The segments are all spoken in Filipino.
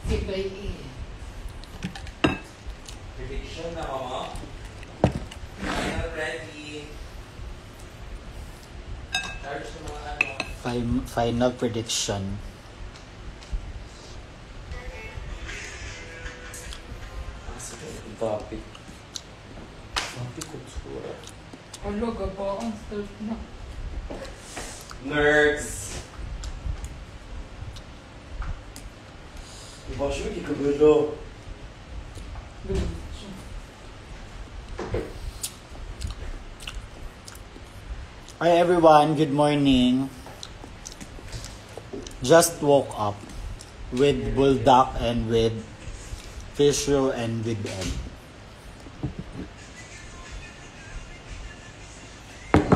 Prediction na mama. Final ready. Charge ng mga ano. Final prediction. Topic. Topic kultura. Alaga pa ang start na. Nerds. Iba siya, di kabalo. Hi everyone, good morning. Just woke up with Bulldog and with Fisher and with Ed.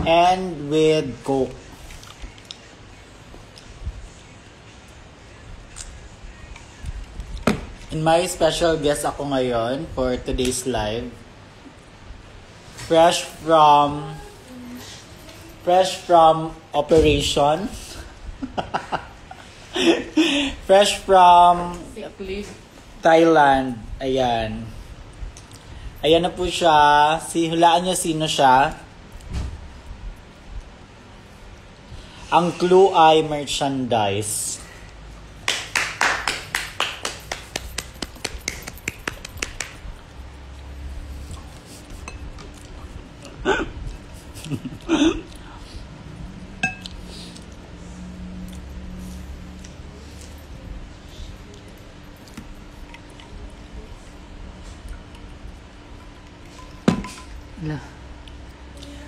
And with Coke. And my special guest ako ngayon for today's live. Fresh from operation. Fresh from Thailand. Ayan. Ayan na po siya. Hulaan niyo sino siya. Ang clue ay merchandise.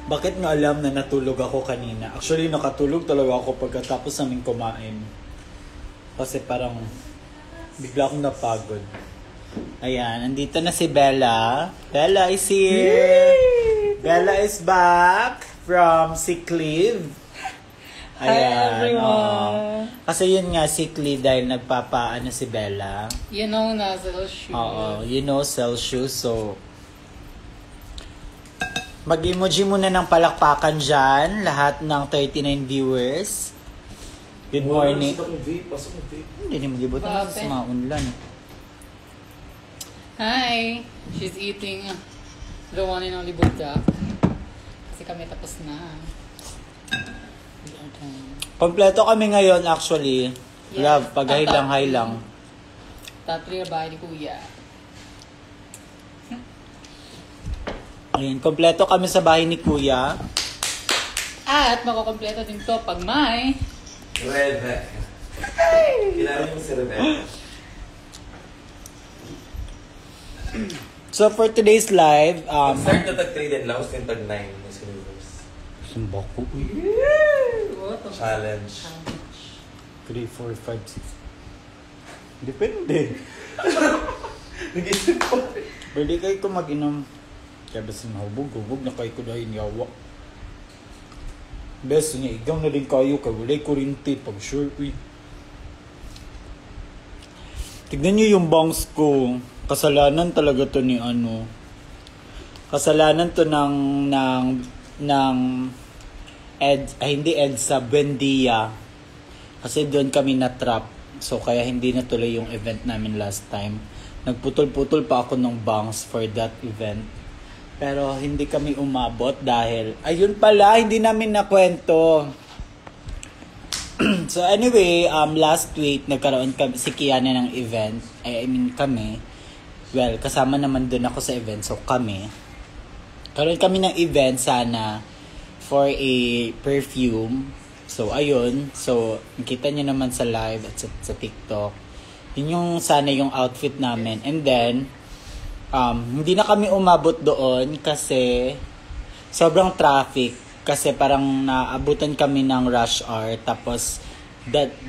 Bakit nyo alam na natulog ako kanina? Actually, nakatulog talaga ako pagkatapos namin kumain. Kasi parang bigla akong napagod. Ayan, andito na si Bella. Bella is here! Yay! Bella is back from sick leave. Ayan, hi everyone! Kasi yun nga, sick leave dahil nagpapaano si Bella. You know na, sell shoes. Oo, you know, sell shoes. So, mag-emoji muna ng palakpakan dyan. Lahat ng 39 viewers. Good morning. Pasok ng vape. Hindi naman gibutan sa mga unlan. Hi! She's eating the one and only Buddha. Kasi kami tapos na. Kompleto kami ngayon actually. Yeah. Love, pag-high lang, high lang. Tatlo yung bahay ni Kuya. Ayun, kompleto kami sa bahay ni Kuya. At makukompleto din to pag may... Rebecca. Kilala mo si Rebecca. So for today's live, Start na tag-3 lang, kasi tag-9 Miss Universe. sumba ko. Challenge. 3, 4, 5, 6. Depende. Nag-isip ko. Pwede kayo ko mag-inom. Kaya basta mahubog na kayo ko dahil niyawa. Best niya, igaw na din kayo kaya walay kurinti pag sure. Uy. Tignan niyo yung bangs ko. Kasalanan talaga to ni ano. Kasalanan to ng hindi EDSA, Buendia. Kasi doon kami na-trap. So kaya hindi natuloy yung event namin last time. Nagputol-putol pa ako ng bangs for that event. Pero hindi kami umabot dahil, ayun pala, hindi namin nakwento. So anyway, last week, nagkaroon kami, si Kiana ng event. Kami. Well, kasama naman dun ako sa event, so kami. Karoon kami ng event sana for a perfume. So ayun, so nakita nyo naman sa live at sa TikTok. Yun yung sana yung outfit namin. And then, hindi na kami umabot doon kasi sobrang traffic. Kasi parang naabutan kami ng rush hour. Tapos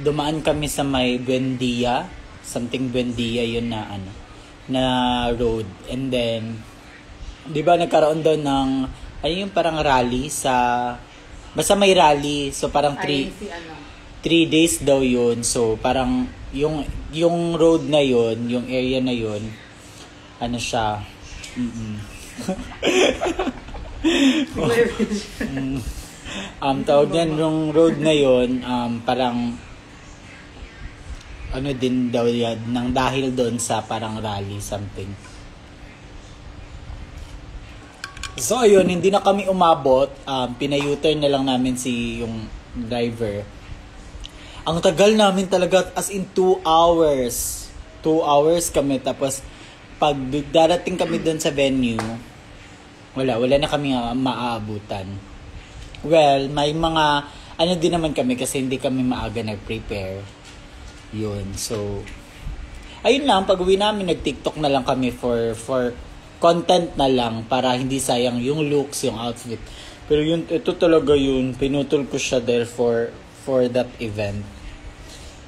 dumaan kami sa may Buendia. Something Buendia yun na road. And then, di ba nagkaroon doon ng, yung parang rally sa, basta may rally. So parang 3 days daw yun. So parang yung road na yun, yung area na yun, ano siya, tawag yan, yung road na yun, parang ano din daw yan, nang dahil doon sa parang rally, something. So, ayun, hindi na kami umabot. Pinayuturn na lang namin yung driver. Ang tagal namin talaga, as in 2 hours. 2 hours kami, tapos pag darating kami doon sa venue, wala na kami maaabutan. Well, may mga, ano din naman kami kasi hindi kami maaga nag-prepare. Yun, so, ayun lang, pag uwi namin, nag-TikTok na lang kami for content na lang para hindi sayang yung looks, yung outfit. Pero yun, ito talaga yun, pinutol ko siya there for that event.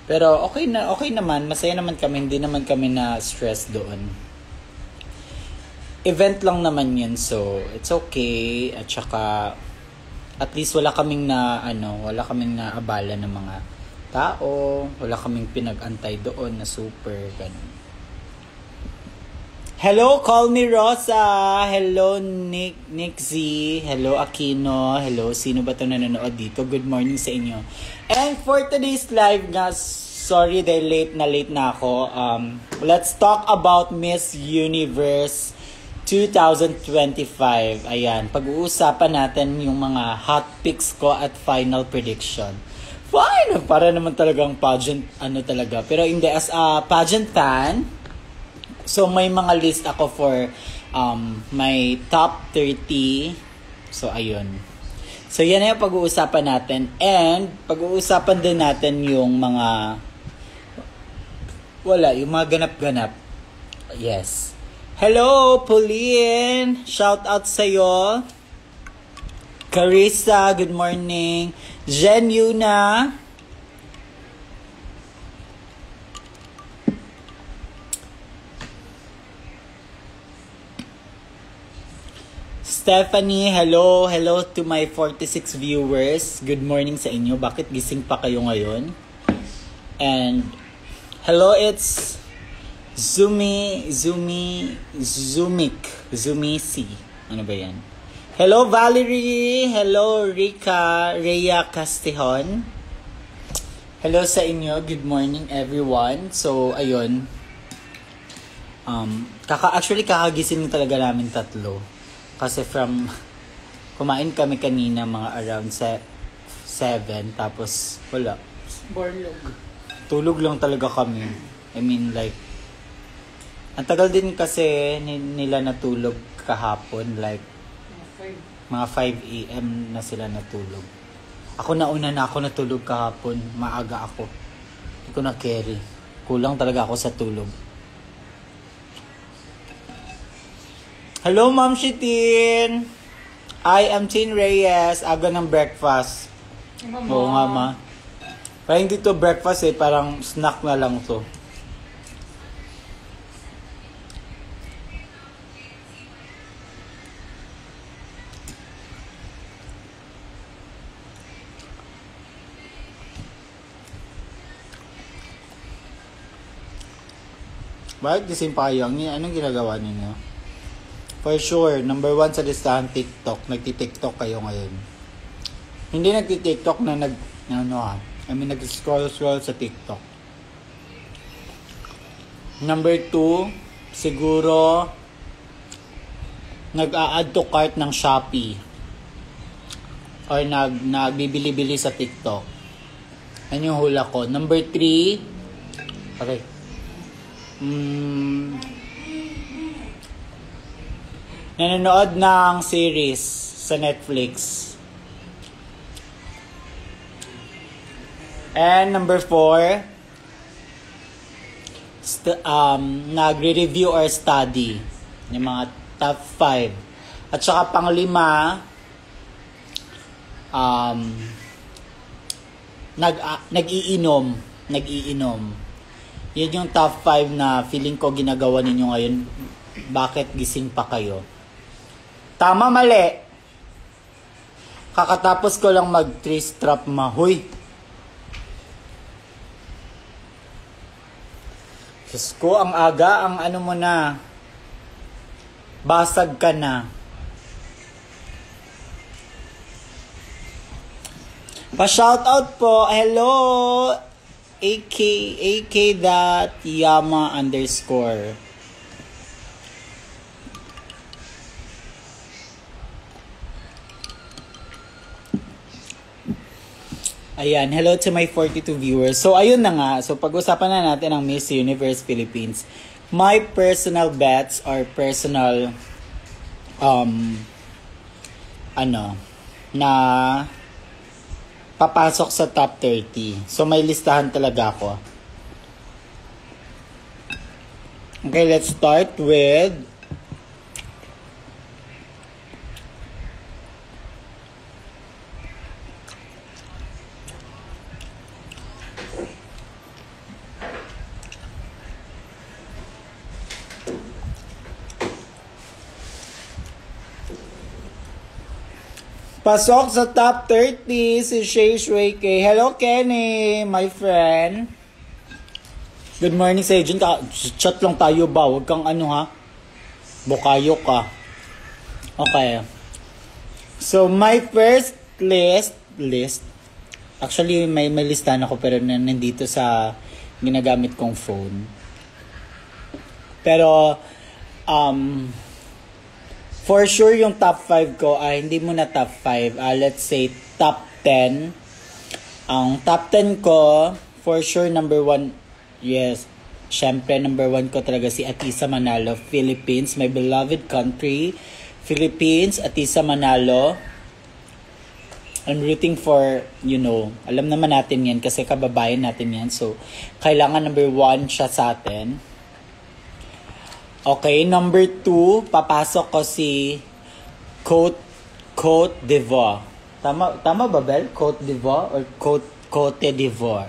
Pero okay naman, masaya naman kami, hindi naman kami na stress doon. Event lang naman yun, so it's okay. At saka at least wala kaming na abala ng mga tao, wala kaming pinag-antay doon na super ganun. Hello, call me Rosa. Hello, Nick Z. Hello, Aquino. Hello, sino ba 'to nanonood dito? Good morning sa inyo. And for today's live nga, sorry dahil late na ako. Let's talk about Miss Universe 2025. Ayan, pag-uusapan natin yung mga hot picks ko at final prediction. Fine! Para naman talagang pageant, talaga. Pero hindi, as a pageant fan, so may mga list ako for my top 30. So, ayun. So, yan na yung pag-uusapan natin. And, pag-uusapan din natin yung mga yung mga ganap-ganap. Yes. Hello, Pauline! Shout out sa'yo. Carissa, good morning. Jen Yuna. Stephanie, hello. Hello to my 46 viewers. Good morning sa inyo. Bakit gising pa kayo ngayon? And hello, it's Zumik. Ano ba yan? Hello, Valerie. Hello, Rhea Castillon. Hello sa inyo. Good morning, everyone. So, ayun. Actually, kakagising talaga namin tatlo. Kasi kumain kami kanina mga around 7, tapos wala. Borlog. Tulog lang talaga kami. I mean, like, ang tagal din kasi nila natulog kahapon, like, mga 5 a.m. na sila natulog. Ako nauna na ako natulog kahapon, maaga ako. Hindi ko na carry. Kulang talaga ako sa tulog. Hello, Ma'am Shitin! I am Tin Reyes. Aga ng breakfast. Oo nga, ma. Parang hindi to breakfast parang snack na lang to. Bakit gising pa kayo? Anong ginagawa ninyo? For sure, number 1 sa listahan, TikTok. Nagti-TikTok kayo ngayon. Hindi nagti-TikTok na nag-scroll sa TikTok. Number 2, siguro, nag-a-add to cart ng Shopee. Or nagbibili-bili sa TikTok. Yan yung hula ko. Number 3, okay. Nanonood ng series sa Netflix. And number 4, nagre-review or study yung mga top 5. At saka pang-5, nag-iinom. Yun yung top 5 na feeling ko ginagawa ninyo ngayon. Bakit gising pa kayo? Tama, mali. Kakatapos ko lang mag-3-strap mahoy. Diyos ko, ang aga, ang ano mo na. Basag ka na. Pa-shoutout po. Hello, AK.Yama_. Ayan, hello to my 42 viewers. So, ayun na nga. So, pag-usapan na natin ang Miss Universe Philippines. My personal bets or personal, na papasok sa top 30. So, may listahan talaga ako. Okay, let's start with pasok sa top 30 si Shay Shui K. Hello, Kenny, my friend. Good morning sa agent. Chat lang tayo ba? Huwag kang bukayo ka. Okay. So, my first list. Actually, may listahan ako pero nandito sa ginagamit kong phone. Pero, for sure, yung top 5 ko, hindi muna top 5. Let's say, top 10. Ang top 10 ko, for sure, number 1, yes. Syempre, number 1 ko talaga si Atisa Manalo, Philippines. My beloved country, Philippines, Atisa Manalo. I'm rooting for, alam naman natin yan kasi kababayan natin yan. So, kailangan number 1 siya sa atin. Okay, number 2, papasok ko si Côte d'Ivoire. Tama ba, Bel? Côte d'Ivoire or Côte d'Ivoire?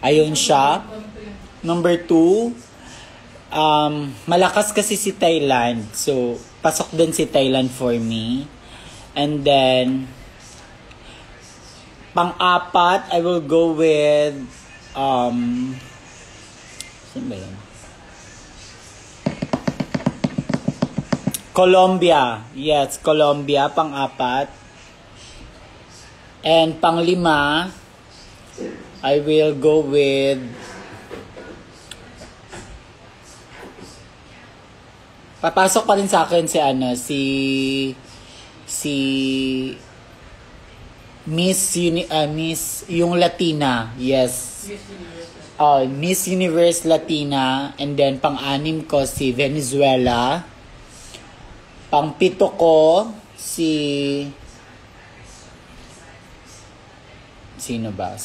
Ayun siya. Number 2, malakas kasi si Thailand. So, pasok din si Thailand for me. And then, pang-apat, I will go with, saan ba yun? Colombia. Yes, Colombia, pang-apat. And pang-lima, I will go with papasok pa rin sa akin si Miss yung Latina. Yes. Miss Universe Latina. And then pang-anim ko si Venezuela. Pang-pito ko sino ba?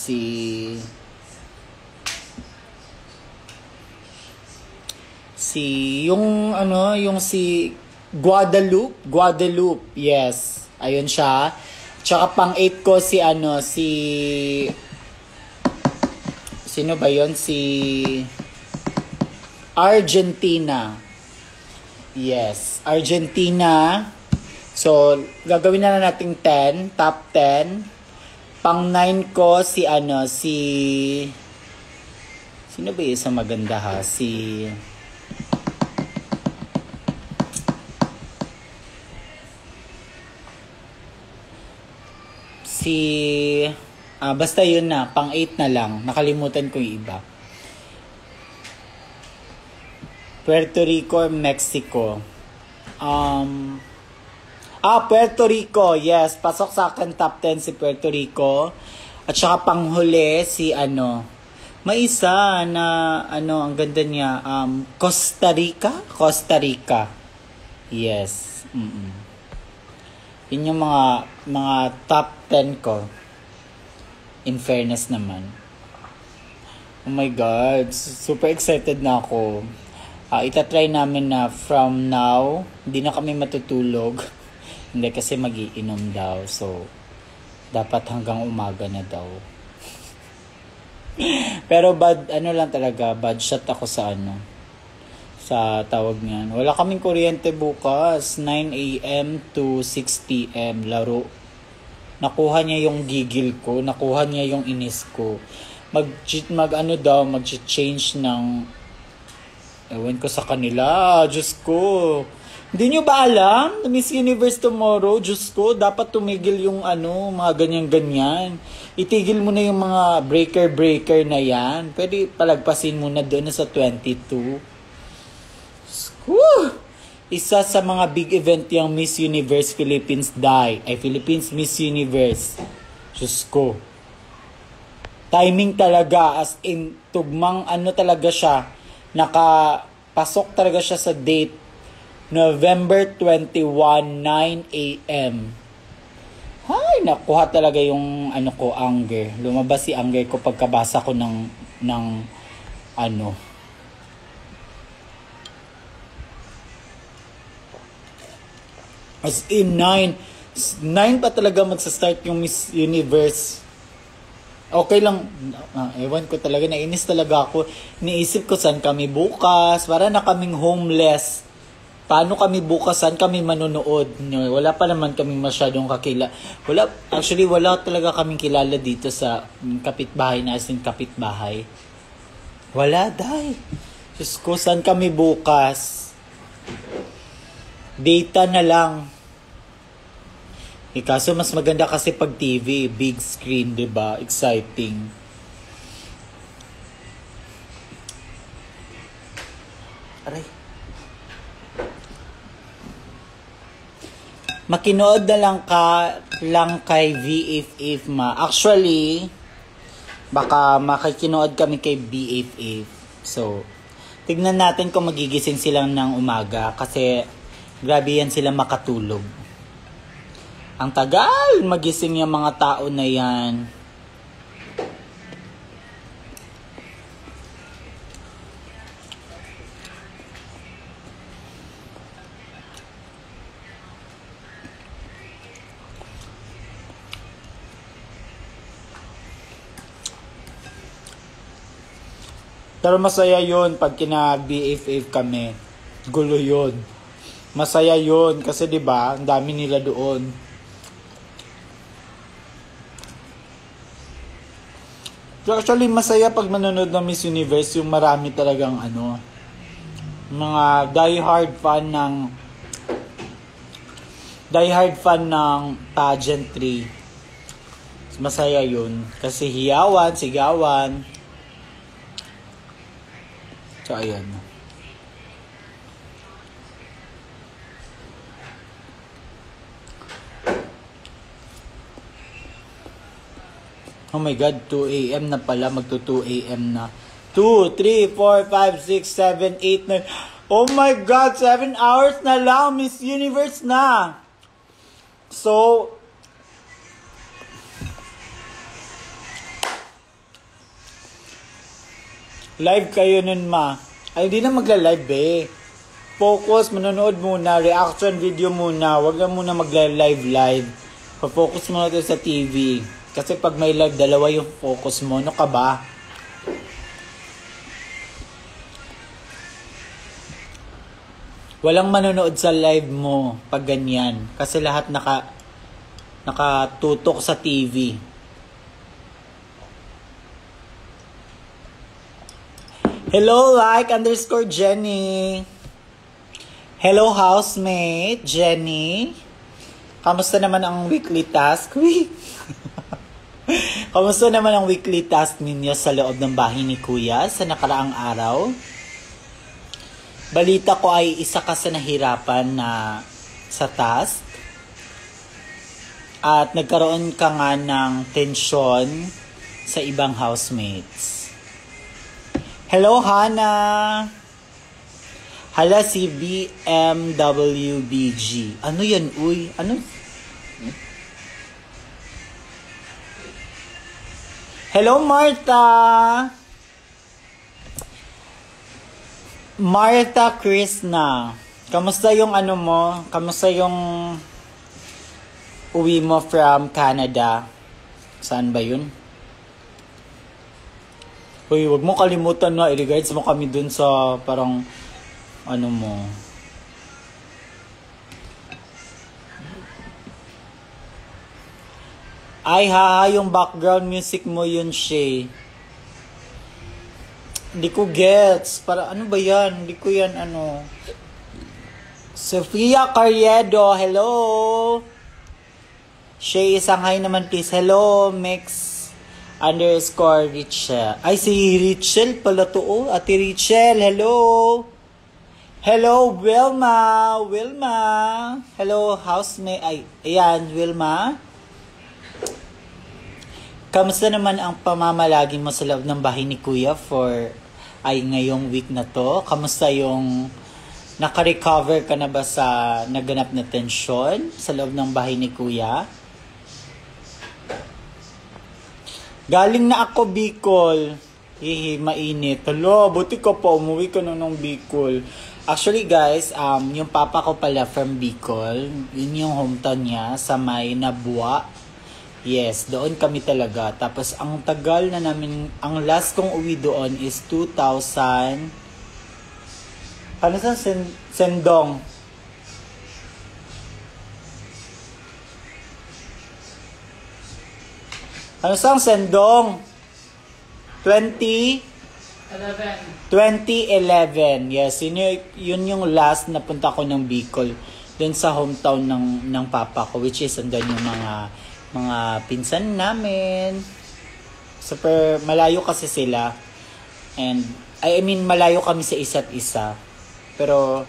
Yung si Guadalupe. Yes. Ayun siya. Tsaka pang-8 ko sino ba yun? Si Argentina. Yes, Argentina. So, gagawin na natin 10, top 10. Pang-9 ko sino ba yung isang maganda basta yun na, pang-8 na lang. Nakalimutan ko yung iba. Puerto Rico or Mexico? Puerto Rico. Yes, pasok sa akin top 10 si Puerto Rico. At saka panghuli may isa na ang ganda niya, Costa Rica. Yes. Yun yung mga top 10 ko. In fairness naman. Oh my God, super excited na ako. Itatry namin na from now, hindi na kami matutulog. Hindi kasi magiinom daw. So, dapat hanggang umaga na daw. Pero lang talaga, bad shot ako sa tawag niyan. Wala kaming kuryente bukas. 9 a.m. to 6 p.m. laro. Nakuha niya yung gigil ko. Nakuha niya yung inis ko. Mag-change ng ewan ko sa kanila. Diyos ko. Hindi nyo ba alam? Miss Universe tomorrow, Diyos ko, dapat tumigil yung mga ganyan-ganyan. Itigil mo na yung mga breaker-breaker na yan. Pwede palagpasin mo na doon sa 22. Whew! Isa sa mga big event yung Miss Universe Philippines Philippines Miss Universe. Diyos ko. Timing talaga, as in, tugmang talaga siya. Nakapasok talaga siya sa date. November 21, 9 a.m. Ay, nakuha talaga yung anger. Lumabas si anger ko pagkabasa ko ng As in, 9 pa talaga magsa-start yung Miss Universe. Okay lang. Ewan ko talaga. Nainis talaga ako. Niisip ko saan kami bukas. Para na kaming homeless. Paano kami bukas? Saan kami manonood? Wala pa naman kami masyadong wala talaga kaming kilala dito sa kapitbahay na as in kapitbahay. Wala, day. Diyos ko, saan kami bukas? Data na lang. Kaso mas maganda kasi pag TV, big screen, 'di ba? Exciting. Aray. Makinood na lang kay VFF ma. Actually, baka makikinood kami kay BFF. So, tignan natin kung magigising sila ng umaga kasi grabe yan sila makatulog. Ang tagal magising yung mga tao na yan. Pero masaya yun pag kina-BFF kami. Gulo yun. Masaya yun kasi 'di ba, ang dami nila doon. Actually, masaya pag manonood ng Miss Universe yung marami talagang mga die-hard fan ng pageantry. Masaya yun. Kasi hiyawan, sigawan. So, ayan. Oh my God, 2 a.m. na pala. Magto 2 a.m. na. 2, 3, 4, 5, 6, 7, 8, 9. Oh my God, 7 hours na lang. Miss Universe na. So, live kayo nun, ma. Ay, hindi na magla-live eh. Focus, manonood muna. Reaction video muna. Huwag na muna magla-live. Pa-focus muna ito sa TV. Kasi pag may live, dalawa yung focus mo. Ano ka ba? Walang manonood sa live mo pag ganyan. Kasi lahat nakatutok sa TV. Hello, _Jenny. Hello, housemate, Jenny. Kamusta naman ang weekly task? Kamusta naman ang weekly task ninyo sa loob ng bahay ni Kuya sa nakaraang araw? Balita ko ay isa ka sa nahirapan na sa task. At nagkaroon ka nga ng tensyon sa ibang housemates. Hello, Hana! Hala si BMWBG. Ano yan, uy? Ano? Hello, Martha! Martha Krishna. Kamusta yung mo? Kamusta yung uwi mo from Canada? Saan ba yun? Uy, wag mo kalimutan na i-guides mo kami dun sa parang mo. Ay, yung background music mo yun, Shay. Hindi ko gets. Para ano ba yan? Hindi ko yan Sofia Carriedo, hello. Shay, isang hi naman please. Hello, Mix_Richel. Ay, si Richel pala to. Oh. Ate Richel, hello. Hello, Wilma. Wilma. Hello, housemate. Ay, ayan, Wilma. Kamusta naman ang pamamalagi mo sa loob ng bahay ni Kuya ngayong week na to? Kamusta yung naka-recover ka na ba sa naganap na tensyon sa loob ng bahay ni Kuya? Galing na ako Bicol. Mainit. Hello, buti ka pa. Umuwi ka na ng Bicol. Actually guys, yung papa ko pala from Bicol. Yun yung hometown niya sa may Nabua. Yes, doon kami talaga. Tapos ang tagal na namin, ang last kong uwi doon is 2000. Ano sa Sendong? Ano sa Sendong? 2011. Yes, yun yung last na punta ko ng Bicol. Dun sa hometown ng papa ko, which is andun yung mga pinsan namin. Super malayo kasi sila. And I mean malayo kami sa isa't isa. Pero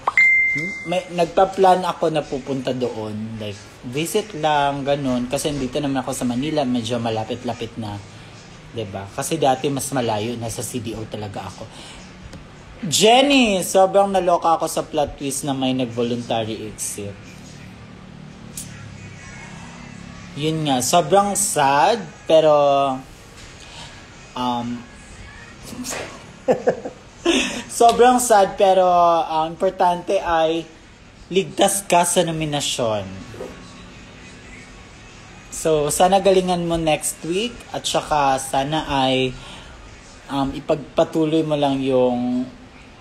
nagpa-plan ako na pupunta doon. Like visit lang ganun kasi dito naman ako sa Manila, medyo malapit-lapit na. 'Di ba? Kasi dati mas malayo, nasa CDO talaga ako. Jenny, sobrang naloka ako sa plot twist na may nag-voluntary exit. Yun nga, sobrang sad, pero sobrang sad, pero importante ay ligtas ka sa nominasyon. So, sana galingan mo next week at saka sana ay ipagpatuloy mo lang yung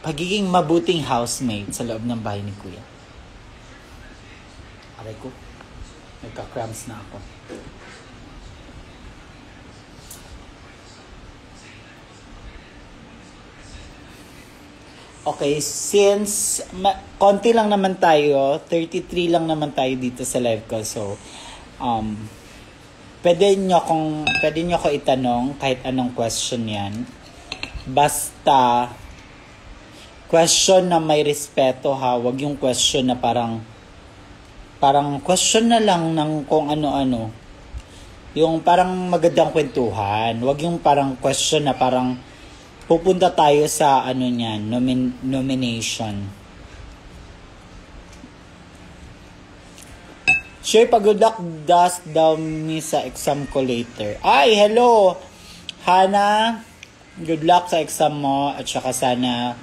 pagiging mabuting housemate sa loob ng bahay ni Kuya. Aray ko. Nagka-cramps na ako. Okay, since konti lang naman tayo, 33 lang naman tayo dito sa live ko. So, pwede nyo ko itanong kahit anong question yan. Basta question na may respeto ha, wag yung question na parang question na lang ng kung ano-ano. Yung parang magandang kwentuhan. Wag yung parang question na parang pupunta tayo sa ano niyan, nomination. Sure, pag-good luck daw me sa exam ko later. Ay, hello! Hana, good luck sa exam mo at saka sana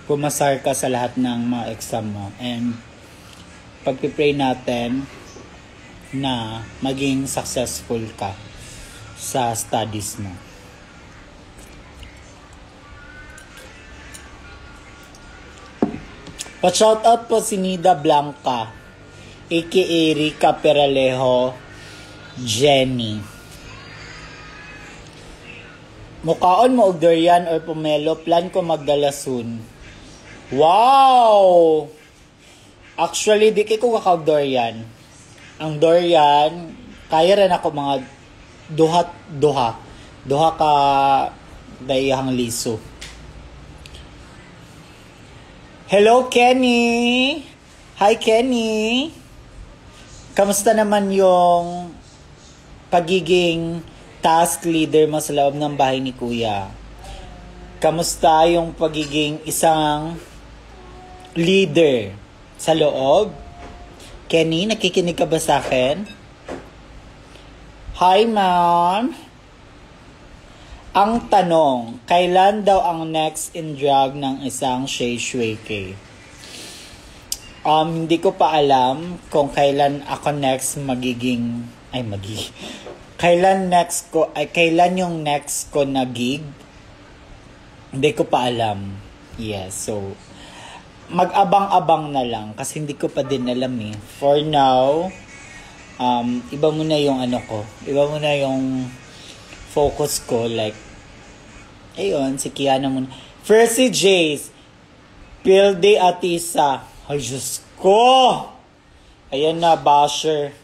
pumasar ka sa lahat ng mga exam mo. And pagpipray natin na maging successful ka sa studies mo. Pa-shoutout po si Nida Blanca, aka Rica Peralejo Jenny. Mukaon mo og durian or pomelo, plan ko magdala soon. Wow! Actually, di ko kakaw durian. Ang durian, kaya rin ako mga duha ka dayahang liso. Hello, Kenny! Hi, Kenny! Kamusta naman yung pagiging task leader mo sa loob ng bahay ni Kuya? Kamusta yung pagiging isang leader sa loob? Kenny, nakikinig ka ba sa akin? Hi, ma'am! Ang tanong, kailan daw ang next in drag ng isang Shay Shueke? Hindi ko pa alam kung kailan ako next kailan yung next ko na gig. Hindi ko pa alam. Yes, so mag-abang-abang na lang kasi hindi ko pa din alam eh. For now, iba muna yung iba muna yung focus ko, like ayun, si Kiana muna. First si Jace, Pilde Atisa. Ay, Diyos ko! Ayan na, basher.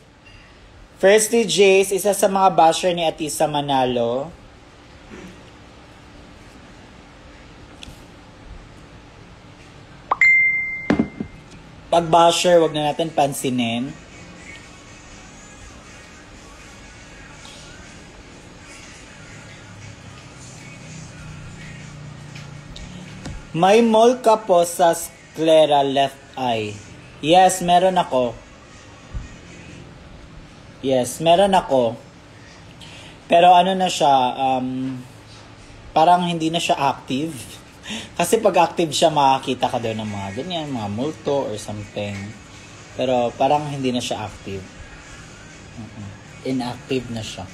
First ni Jace, isa sa mga basher ni Atisa Manalo. Pag basher, wag na natin pansinin. May mole ka po sa sclera left eye. Yes, meron ako. Yes, meron ako. Pero ano na siya, parang hindi na siya active. Kasi pag active siya, makakita ka daw ng mga ganyan, mga multo or something. Pero parang hindi na siya active. Inactive na siya.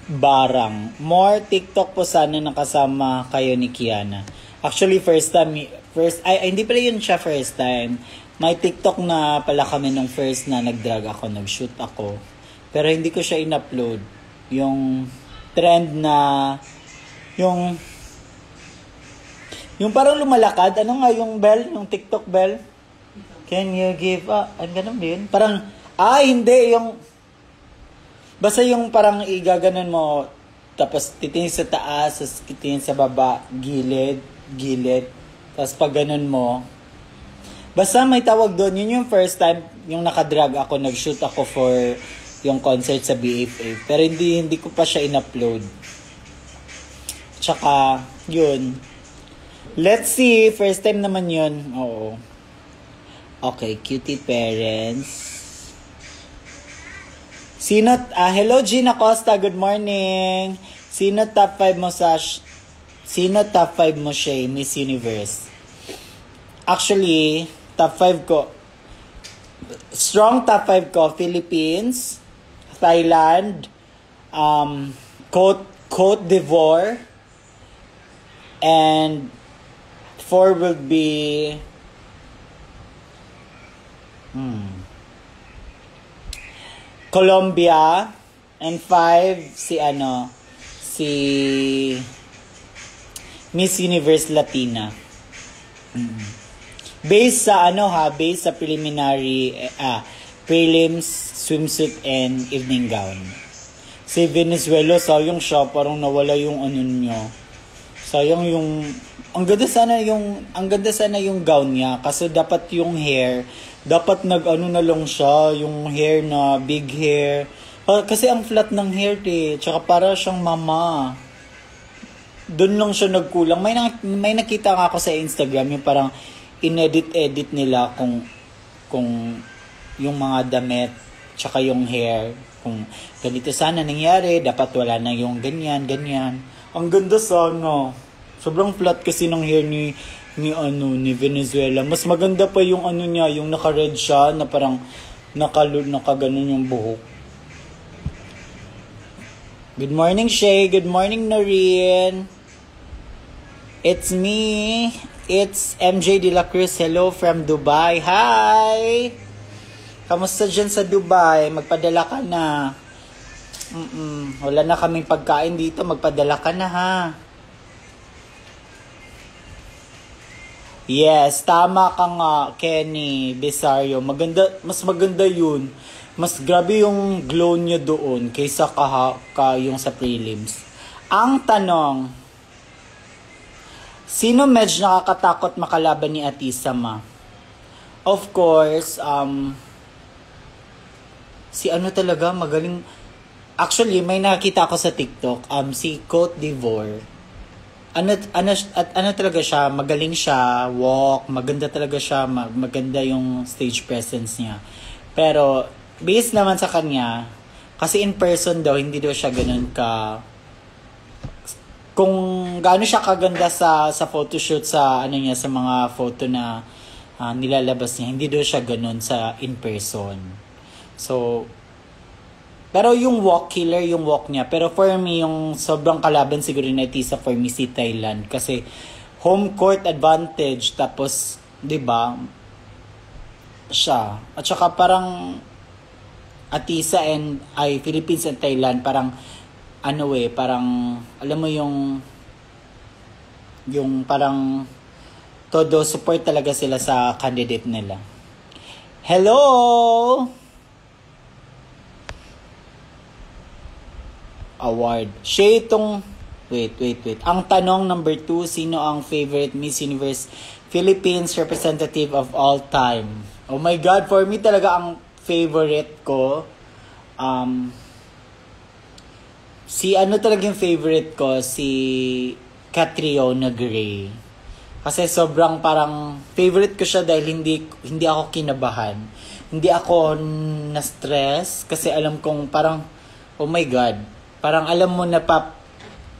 Barang. More TikTok po sana nakasama kayo ni Kiana. Actually, hindi pala yun siya first time. May TikTok na pala kami nung first na nag-drag ako, nag-shoot ako. Pero hindi ko siya in-upload. Yung trend na, yung parang lumalakad. Ano nga yung bell? Yung TikTok bell? Can you give up? Ano ganun din? Parang, hindi. Basta yung parang igaganon mo, tapos titingin sa taas, tapos titingin sa baba, gilid, tapos pag ganun mo, basta may tawag doon. Yun yung first time, yung nakadrag ako, nag-shoot ako for yung concert sa BFA. Pero hindi ko pa siya in-upload. Tsaka, yun. Let's see, first time naman yun. Oo. Okay, cutie parents. Hello Gina Costa, good morning. Sino top 5 mo siya, Miss Universe? Actually, top 5 ko. Strong top 5 ko, Philippines, Thailand, Côte d'Ivoire, and 4 will be Colombia, and 5 si Miss Universe Latina. Based sa based sa prelims, swimsuit and evening gown. Si Venezuela, sayang siya, parang nawala yung niya. Sayang ang ganda sana yung gown niya, kasi dapat yung hair dapat na lang siya, yung hair na big hair. Kasi ang flat ng hair tsaka para siyang mama. Doon lang siya nagkulang. May nakita nga ako sa Instagram, yung parang inedit nila kung yung mga damit tsaka yung hair. Kung ganito sana nangyari, dapat wala na yung ganyan. Ang ganda sana. Sobrang flat kasi ng hair ni Venezuela. Mas maganda pa yung niya, yung naka-red siya, na parang nakaganon yung buhok. Good morning, Shay. Good morning, Noreen. It's me. It's MJ De La Cruz. Hello from Dubai. Hi! Kamusta dyan sa Dubai? Magpadala ka na. Wala na kaming pagkain dito. Magpadala ka na, ha? Yes, tama ka nga, Kenny Besario. Mas maganda yun. Mas grabe yung glow niya doon kaysa yung sa prelims. Ang tanong, sino medyo nakakatakot makalaban ni Atisa Ma? Of course, si talaga, magaling. Actually, may nakita ako sa TikTok, si Côte d'Ivoire. Ano talaga siya, magaling siya, walk, maganda talaga siya, maganda yung stage presence niya. Pero, based naman sa kanya, kasi in person daw, hindi daw siya ganun kung gaano siya kaganda sa photoshoot, sa sa mga photo na nilalabas niya, hindi daw siya ganun sa in person. So, pero yung walk, killer yung walk niya. Pero for me, yung sobrang kalaban siguro ni Atisa, for me, si Thailand. Kasi home court advantage, tapos, diba, siya. At saka parang Atisa Philippines and Thailand, parang, parang, alam mo yung Yung parang todo support talaga sila sa candidate nila. Hello! Award. Siya itong... Wait. Ang tanong number 2, sino ang favorite Miss Universe Philippines representative of all time? Oh my God, for me talaga ang favorite ko. Si ano talaga yung favorite ko? Si Catriona Gray. Kasi sobrang parang favorite ko siya dahil hindi ako kinabahan. Hindi ako na-stress kasi alam kong parang, oh my God, parang alam mo na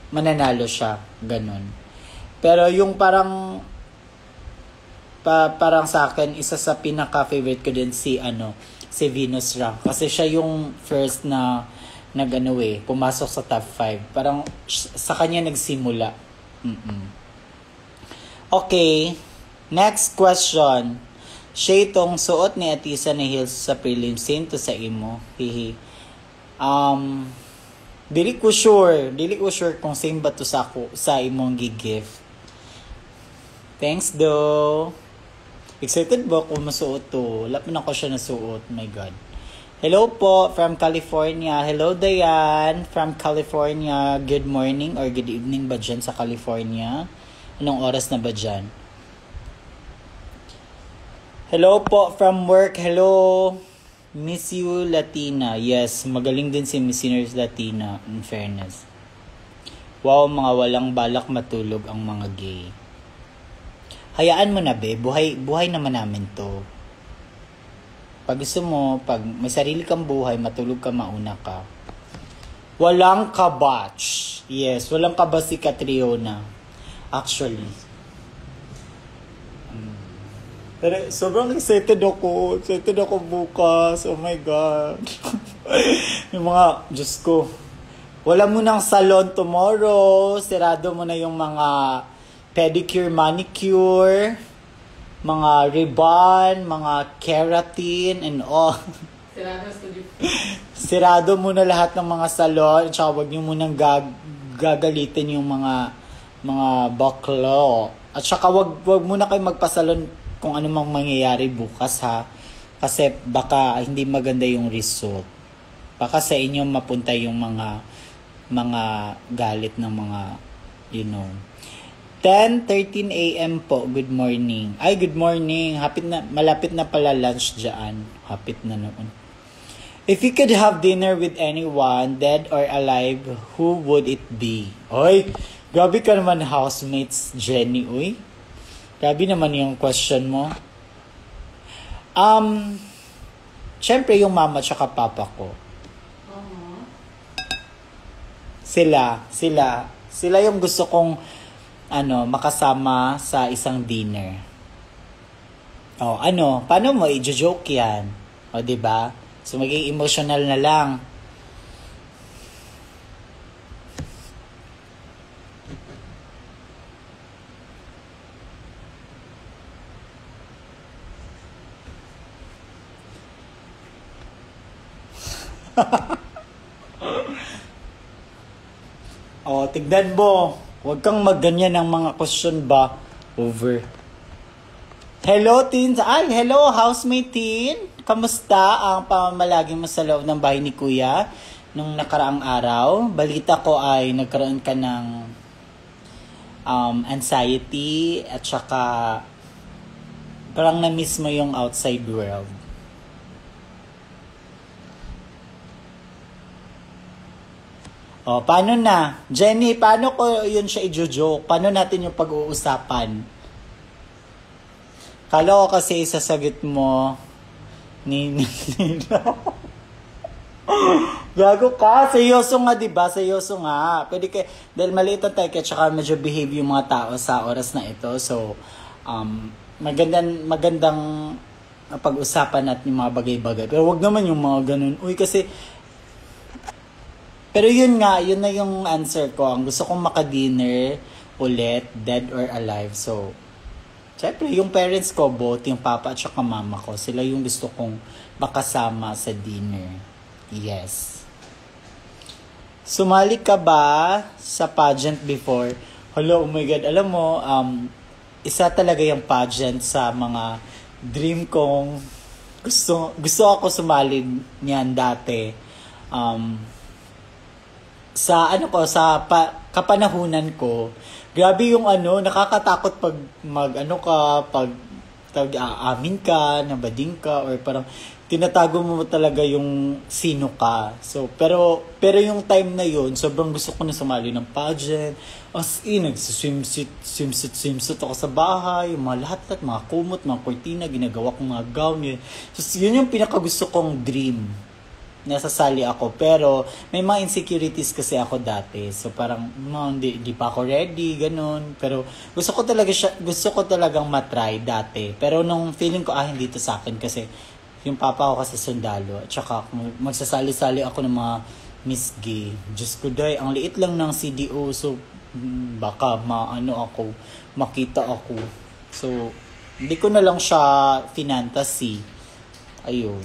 mananalo siya, ganun. Pero yung parang parang sa akin isa sa pinaka-favorite ko din si Venus Rank kasi siya yung first na pumasok sa top 5. Parang sa kanya nagsimula. Okay, next question. Siya itong suot ni Atisa na heels sa prelims to sa imo. Hihi. Dili ko sure kung same ba to sa imong gi-gift. Thanks do. Excited ba ako masuot to? Wala pa na ko siya nasuot. My God. Hello po from California. Hello Diane from California. Good morning or good evening ba dyan sa California? Anong oras na ba dyan? Hello po from work. Hello. Miss You Latina. Yes, magaling din si Miss Universe Latina, in fairness. Wow, mga walang balak matulog ang mga gay. Hayaan mo na, be. Buhay naman namin to. Pag gusto mo, pag may sarili kang buhay, matulog ka, mauna ka. Walang kabatch. Yes, walang kabatch si Catriona. Actually. Pero sobrang excited ako. Excited ako bukas. Oh my God. Yung mga, Diyos ko. Wala mo ng salon tomorrow. Sirado mo na yung mga pedicure, manicure, mga ribbon, mga keratin, and all. Sirado mo na lahat ng mga salon. Tsaka wag nyo munang gagalitin yung mga baklo. At saka wag muna kayo magpasalon kung ano mang mangyayari bukas ha. Kasi baka hindi maganda yung result. Baka sa inyo mapunta yung mga galit ng mga, 10:13 a.m. po. Good morning. Ay, good morning. Malapit na pala lunch dyan. Hapit na noon. If you could have dinner with anyone, dead or alive, who would it be? Oy, grabe ka naman housemates, Jenny, uy. Grabe naman yung question mo. Siyempre yung mama tsaka papa ko. Sila yung gusto kong makasama sa isang dinner. Paano mo i-joke yan? O, diba? So, maging emotional na lang. Tignan mo. Huwag kang magganyan ng mga question ba. Over. Hello, teens. Hello, housemate teen. Kamusta ang pamamalagi mo sa loob ng bahay ni Kuya nung nakaraang araw? Balita ko ay nagkaroon ka ng anxiety at saka parang na-miss mo yung outside world. Paano na? Jenny, paano ko yun siya i-joke? Paano natin yung pag-uusapan? Kala ko kasi sasagot mo Gago ka. Seryoso nga, diba? Seryoso nga. Pwede kayo, dahil maliit ang tayo, tsaka medyo behave yung mga tao sa oras na ito. So, magandang pag-usapan natin yung mga bagay-bagay. Pero wag naman yung mga ganun. Uy, kasi pero yun na yung answer ko. Ang gusto kong maka-dinner ulit, dead or alive. So, syempre, yung parents ko, both yung papa at saka mama ko, sila yung gusto kong makasama sa dinner. Yes. Sumali ka ba sa pageant before? Hello, oh my God. Alam mo, isa talaga yung pageant sa mga dream kong gusto ako sumali niyan dati. Sa kapanahunan ko, grabe yung nakakatakot pag aamin ka, nabading ka, or parang tinatago mo talaga yung sino ka. So, pero yung time na yun, sobrang gusto ko na sumali ng pageant. As in, swimsuit ako sa bahay, yung mga lahat, mga kumot, mga kortina, ginagawa kong mga gown. Yun. So, yun yung pinakagusto kong dream. Nasasali ako. Pero, may mga insecurities kasi ako dati. So, parang, hindi pa ako ready, ganun. Pero, gusto ko talagang matry dati. Pero, nung feeling ko, hindi to sa akin kasi, yung papa ko kasi sundalo. At saka, magsasali-sali ako ng mga Miss Gay. Diyos ko, day, ang liit lang ng CDO. So, baka makita ako. So, hindi ko na lang siya finantasi. Ayun.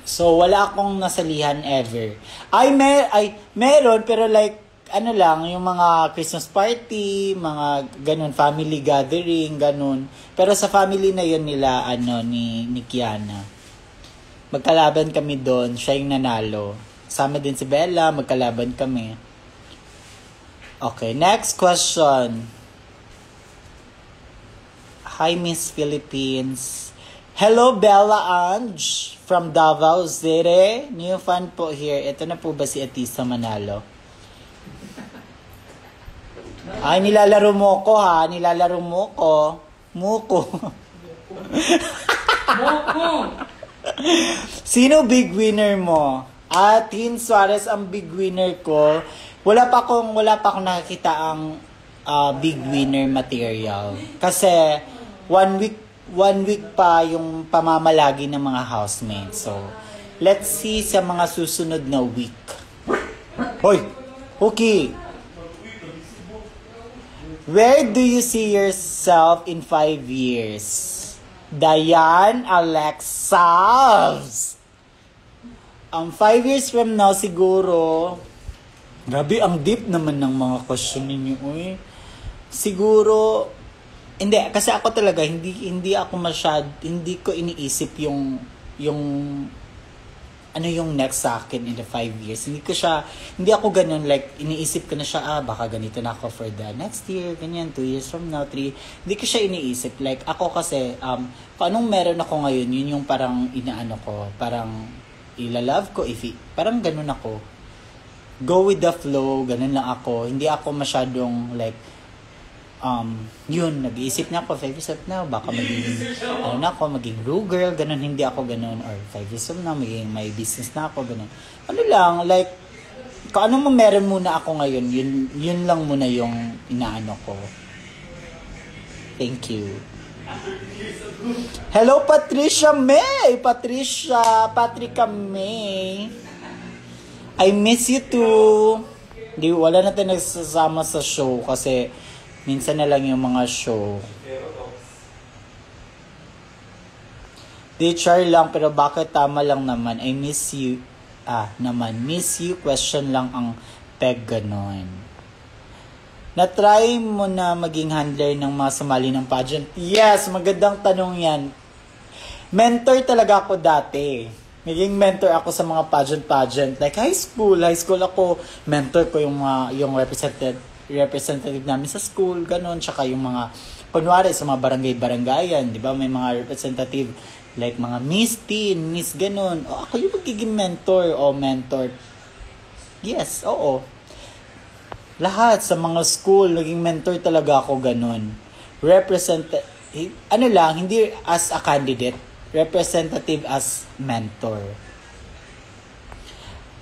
So, wala akong nasalihan ever. Meron, pero like, yung mga Christmas party, mga ganun, family gathering, ganun. Pero sa family na yun nila, ni Kiana. Magkalaban kami doon, siya yung nanalo. Sama din si Bella, magkalaban kami. Okay, next question. Hi, Miss Philippines. Hello, Bella Ange from Davao City. New fan po here. Ito na po ba si Atisa Manalo? Ay, nilalaro mo ko ha. Nilalaro mo ko. Muko. Moko! Sino big winner mo? Tin Suarez ang big winner ko. Wala pa akong nakikita ang big winner material. Kasi one week pa yung pamamalagi ng mga housemates. So, let's see sa mga susunod na week. Hoy! Okay! Where do you see yourself in 5 years? Diane Alexavs! 5 years from now, siguro, grabe, ang deep naman ng mga question ninyo. Siguro, hindi, kasi ako talaga, hindi ko iniisip yung next sa akin in the 5 years. Hindi ako ganun, like, iniisip ko na siya, baka ganito na ako for the next year, ganyan, 2 years from now, 3. Hindi ko siya iniisip. Like, ako kasi, kung anong meron ako ngayon, yun yung parang parang ilalove ko, parang ganun ako. Go with the flow, ganun lang ako. Hindi ako masyadong, like, nag-iisip na ako 5 years from now, baka maging Ru girl, ganun, hindi ako ganun, or 5 years from now, may business na ako, ganun. Like, kung ano meron muna ako ngayon, yun lang muna yung inaano ko. Thank you. Hello, Patricia May. I miss you too. Wala na tayo nagsasama sa show kasi minsan na lang yung mga show. Teacher lang, pero bakit tama lang naman? I miss you. Miss you, question lang ang peg ganon. Na-try mo na maging handler ng mga sumali ng pageant? Yes, magandang tanong yan. Mentor talaga ako dati. Naging mentor ako sa mga pageant. Like high school ako, mentor ko yung representative namin sa school, ganun, tsaka yung mga, kunwari sa mga barangay-barangayan, di ba, may mga representative, like mga Miss Teen, Miss ganun, ako yung magiging mentor. Yes, oo. Lahat sa mga school, naging mentor talaga ako, ganun. Hindi as a candidate, representative as mentor.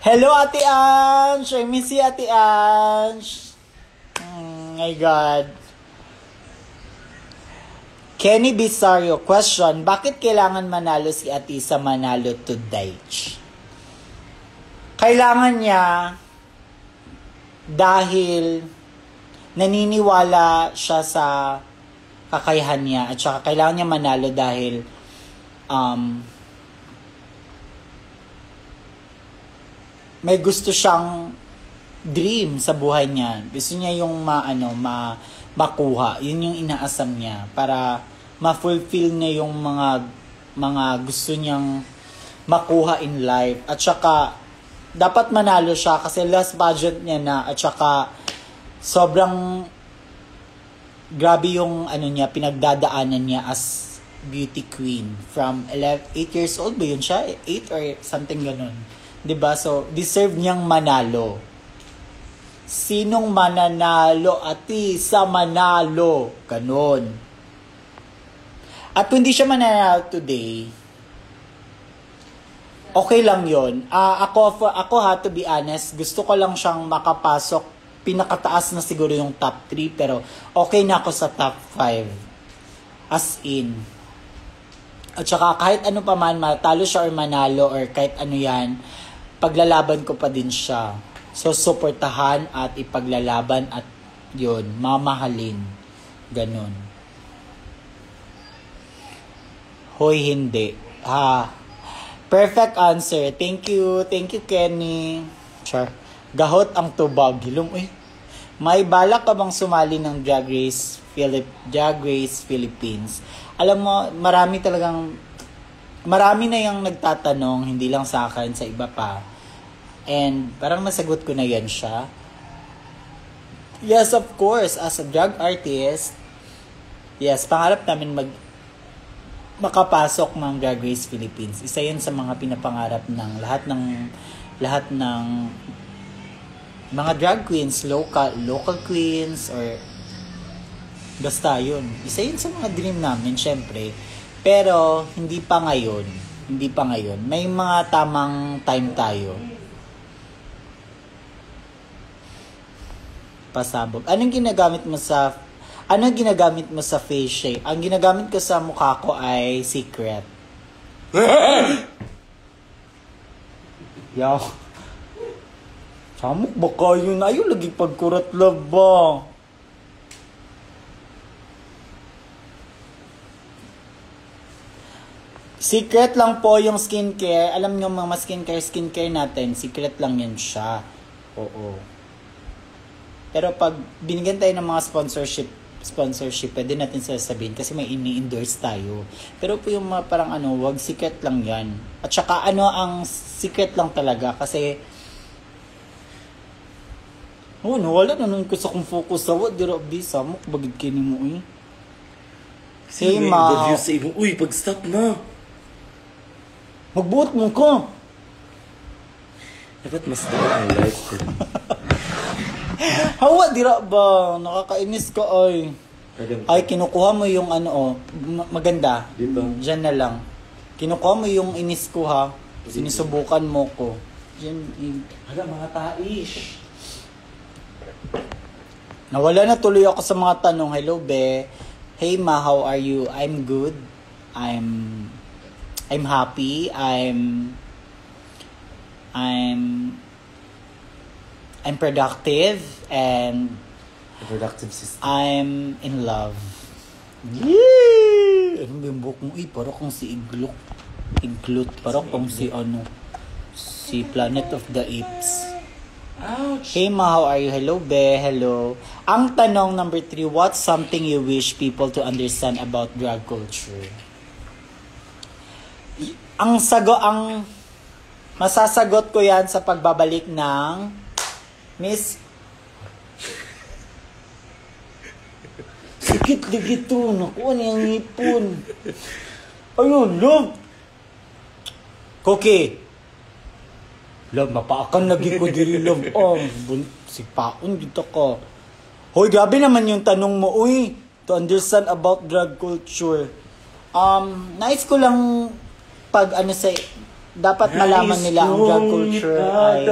Hello, Ate Ange! I miss you, Ate Ange! My God. Kenny Bisario, question, bakit kailangan manalo si Atisa Manalo to Daich? Kailangan niya dahil naniniwala siya sa kakayahan niya at saka kailangan niya manalo dahil may gusto siyang dream sa buhay niya. Gusto niya yung makuha. Yun yung inaasam niya para ma-fulfill niya yung mga gusto niyang makuha in life. At saka dapat manalo siya kasi last budget niya na, at saka sobrang grabe yung niya, pinagdadaanan niya as beauty queen from 8 years old ba yun siya? 8 or something ganun. 'Di ba? So deserve niyang manalo. Sinong mananalo? Ati sa manalo. Ganun. At kung hindi siya mananalo today, okay lang yon. Ako to be honest, gusto ko lang siyang makapasok. Pinakataas na siguro yung top 3, pero okay na ako sa top 5. As in. At saka kahit ano pa man, matalo siya or manalo or kahit ano yan, paglalaban ko pa din siya. So, suportahan at ipaglalaban at yun, mamahalin. Ganun. Hoy, hindi. Perfect answer. Thank you, Kenny. Char. Gahot ang tubag. Hilom, may balak ka bang sumali ng Drag Race Philippines? Alam mo, marami na yung nagtatanong, hindi lang sa akin, sa iba pa. And parang nasagot ko na yan siya. Yes, of course, as a drag artist, yes, pangarap namin makapasok ng Drag Race Philippines. Isa yan sa mga pinapangarap ng lahat ng mga drag queens, local queens, or basta yun. Isa yun sa mga dream namin, syempre. Pero, hindi pa ngayon. May mga tamang time tayo. Pasabog. Anong ginagamit mo sa face shade? Ang ginagamit ko sa mukha ko ay Secret. Yaw. Samok ba kayo na? Ayaw lagi pagkurat love ba? Secret lang po yung skincare. Alam nyo mga skincare natin, secret lang yan siya. Oo. Pero pag binigyan tayo ng mga sponsorship, pwede natin sasabihin kasi may ini-endorse tayo. Pero po yung parang wag secret lang yan. At saka ang secret lang talaga kasi nawala na nung gusto kong focus sa what dira di samok bagid kini mo Hey ma. The view sa ibong, pag-stop na. Magbuot mo ko. Dapat mas dapat ang life ko. Hawa, dira ba? Nakakainis ka, ay. Ay, kinukuha mo yung maganda. Dito. Diyan na lang. Kinukuha mo yung inis ko, ha? Sinusubukan mo ko. Diyan, hala, mga taish. Nawala na tuloy ako sa mga tanong. Hello, be. Hey, ma, how are you? I'm good. I'm happy. I'm productive and Productive system. I'm in love. Yee! Ano ba yung buhok mo? Parang kung si Iglot. Parang kung si Planet of the Apes. Ouch! Hey ma, how are you? Hello, be. Hello. Ang tanong number 3, what's something you wish people to understand about drag culture? Ang masasagot ko yan sa pagbabalik ng Miss Sikit digito. Naku, ano yung ngipon? Ayun, love. Cookie. Love, mapaakan lagi ko diri, love. Sipaon dito ko. Hoy, grabe naman yung tanong mo, to understand about drag culture. Nais ko lang dapat malaman nila ang drag culture ay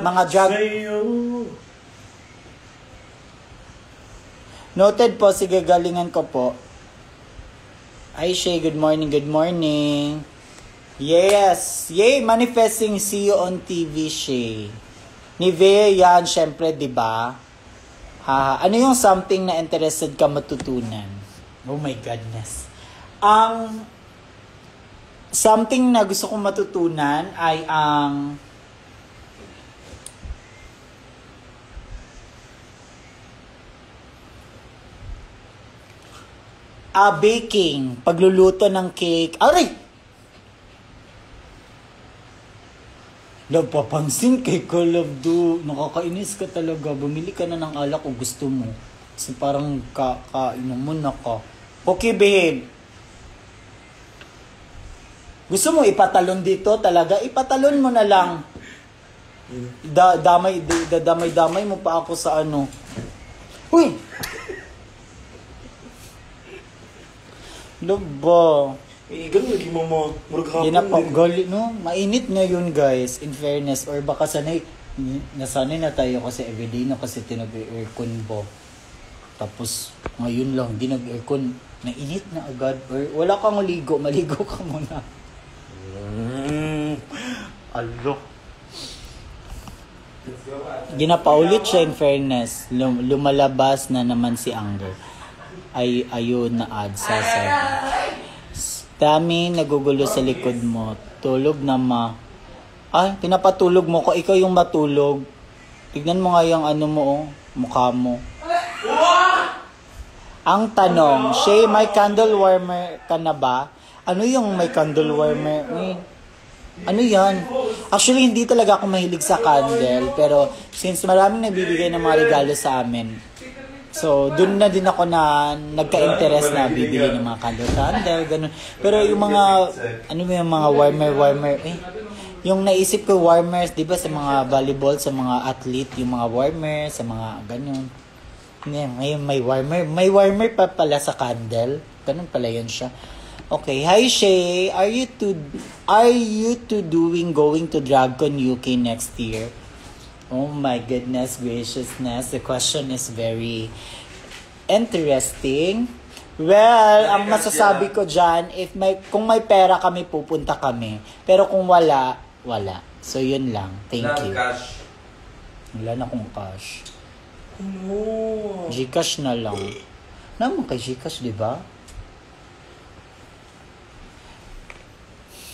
mga drag... Noted po, sige, galingan ko po. Hi, Shay, good morning. Yes, yay, manifesting, see you on TV, Shay. Nivea yan, syempre, di ba? Ano yung something na interested ka matutunan? Oh my goodness. Ang something na gusto kong matutunan ay ang Baking. Pagluluto ng cake. Aray! Napapansin kay Kalab do. Nakakainis ka talaga. Bumili ka na ng alak kung gusto mo. Kasi parang kainom mo na ka. Okay, babe. Gusto mo ipatalon dito talaga? Ipatalon mo na lang. Damay mo pa ako sa ano. Uy! Laba. Ganun lagi mo mo. Murag Yan na pa, hapon. gali, no? Mainit ngayon, guys, in fairness. Or baka nasanay na tayo kasi everyday na kasi tinag-aircon po. Tapos, ngayon lang, hindi nag-aircon. Mainit na agad. Or wala kang maligo ka muna. Alo. Ginapaulit siya in fairness. Lumalabas na naman si Anger. Ayun na ad sa dami nagugulo sa likod mo. Tulog na ma. Ay, pinapatulog mo ko. Ikaw yung matulog. Tignan mo nga yung ano mo, oh, mukha mo. Ang tanong, Shay, may candle warmer ka na ba? Ano yung may candle warmer? Ano yan? Actually, hindi talaga ako mahilig sa candle. Pero since maraming nagbibigay ng mga regalo sa amin, so, dun na din ako na nagka-interest na bibili ng mga candle, ganun. Pero yung mga, ano yung mga warmer, yung naisip ko warmers, di ba sa mga volleyball, sa mga athlete, yung mga warmer, sa mga ganun. Ngayon may warmer pa pala sa candle. Ganun pala yun siya. Okay, hi Shay, are you two going to Dragon UK next year? Oh my goodness graciousness. The question is very interesting. Well, ang masasabi ko dyan, kung may pera kami, pupunta kami. Pero kung wala. So, yun lang. Thank you. Cash. Wala na akong cash. No. Gcash na lang. Naman kay Gcash, di ba?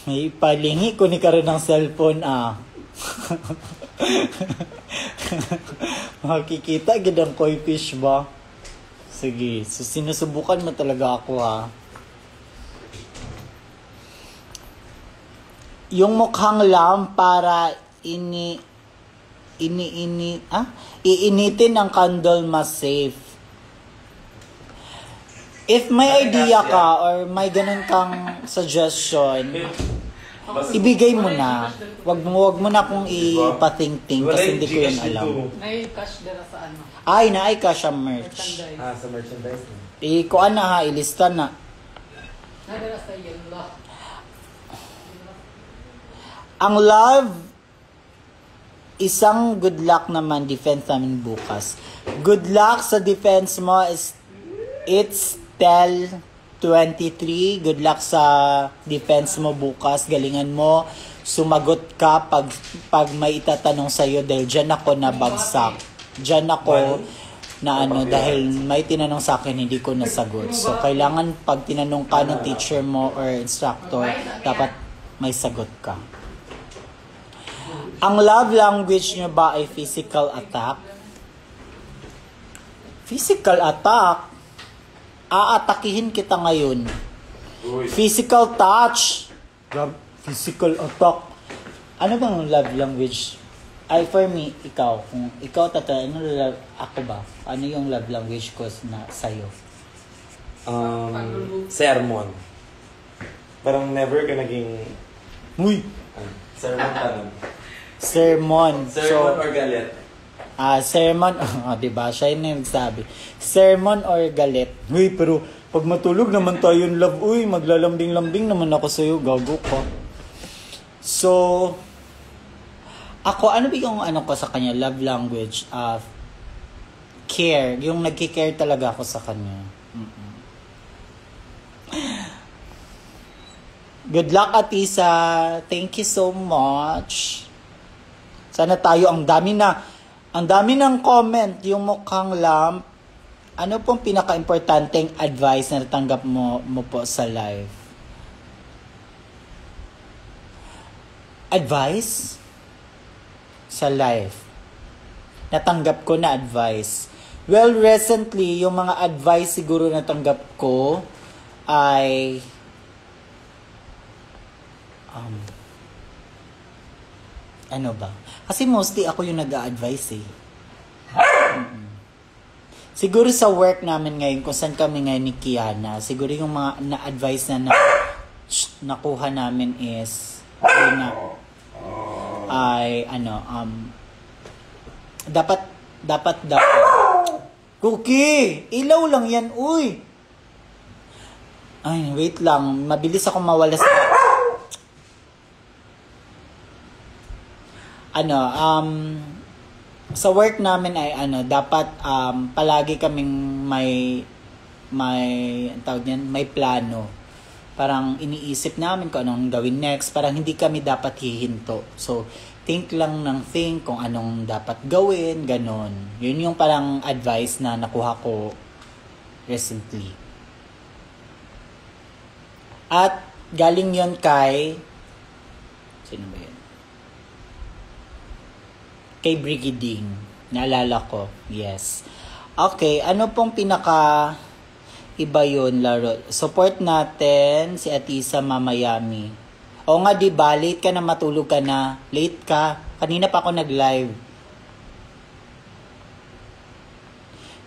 May palingi ko ni karon ng cellphone, Makikita gid ang koi fish ba? Sige, so sinusubukan mo talaga ako Yung mukhang lamp para iinitin ang candle mas safe. If may idea ka or may ganun kang suggestion, ibigay mo na. Wag mo na akong ipating-ting kasi hindi ko yan alam. May cash dala sa ano. Ay, naay ka siya merch. Merchandise. Sa merchandise. Kuan na ilista na. Nadala sa yellow. Ang love, isang good luck naman defense namin bukas. Good luck sa defense mo it's Tel 23. Good luck sa defense mo bukas. Galingan mo. Sumagot ka pag may itatanong sa'yo dahil dyan ako nabagsak. Dyan ako na dahil may tinanong sa akin, hindi ko nasagot. So, kailangan pag tinanong ka ng teacher mo or instructor, dapat may sagot ka. Ang love language nyo ba ay physical attack? Physical attack? Aatakihin kita ngayon. Physical touch? Physical attack? Ano bang love language? For me, ikaw. Kung ikaw ako ba? Ano yung love language ko na sa'yo? Sermon. Parang never ka naging... Uy! Sermon ka nun. Sermon. Sermon or galit? Sermon. Diba? Siya yung nagsabi. Sermon or galit. Uy, pero pag matulog naman tayo yung love, maglalambing-lambing naman ako sa'yo. Gago ko. So, ako, ano ba yung ko sa kanya? Love language. Care. Yung nagki-care talaga ako sa kanya. Good luck, Atisa. Thank you so much. Sana tayo, ang dami ng comment, yung mukhang lamp. Ano pong pinaka-importanteng advice na natanggap mo po sa live? Advice? Sa live. Natanggap ko na advice. Well, recently, yung mga advice siguro natanggap ko, ay ano ba? Kasi mostly ako yung nag-a-advise eh. Siguro sa work namin ngayon, kung saan kami ngayon ni Kiana, siguro yung mga na-advise na nakuha namin is, dapat, Cookie! Ilaw lang yan, uy! Ay, wait lang. Mabilis ako mawala sa... sa work namin ay dapat palagi kaming may tawag niyan, may plano. Parang iniisip namin kung anong gawin next, parang hindi kami dapat hihinto. So, think lang ng think kung anong dapat gawin, ganon. Yun yung parang advice na nakuha ko recently. At galing yun kay sino ba yun? Kay Brigading. Naalala ko. Yes. Okay. Ano pong pinaka iba yun, laro? Support natin si Atisa Mamayami. O nga, diba? Late ka na, matulog ka na. Late ka. Kanina pa ako nag-live.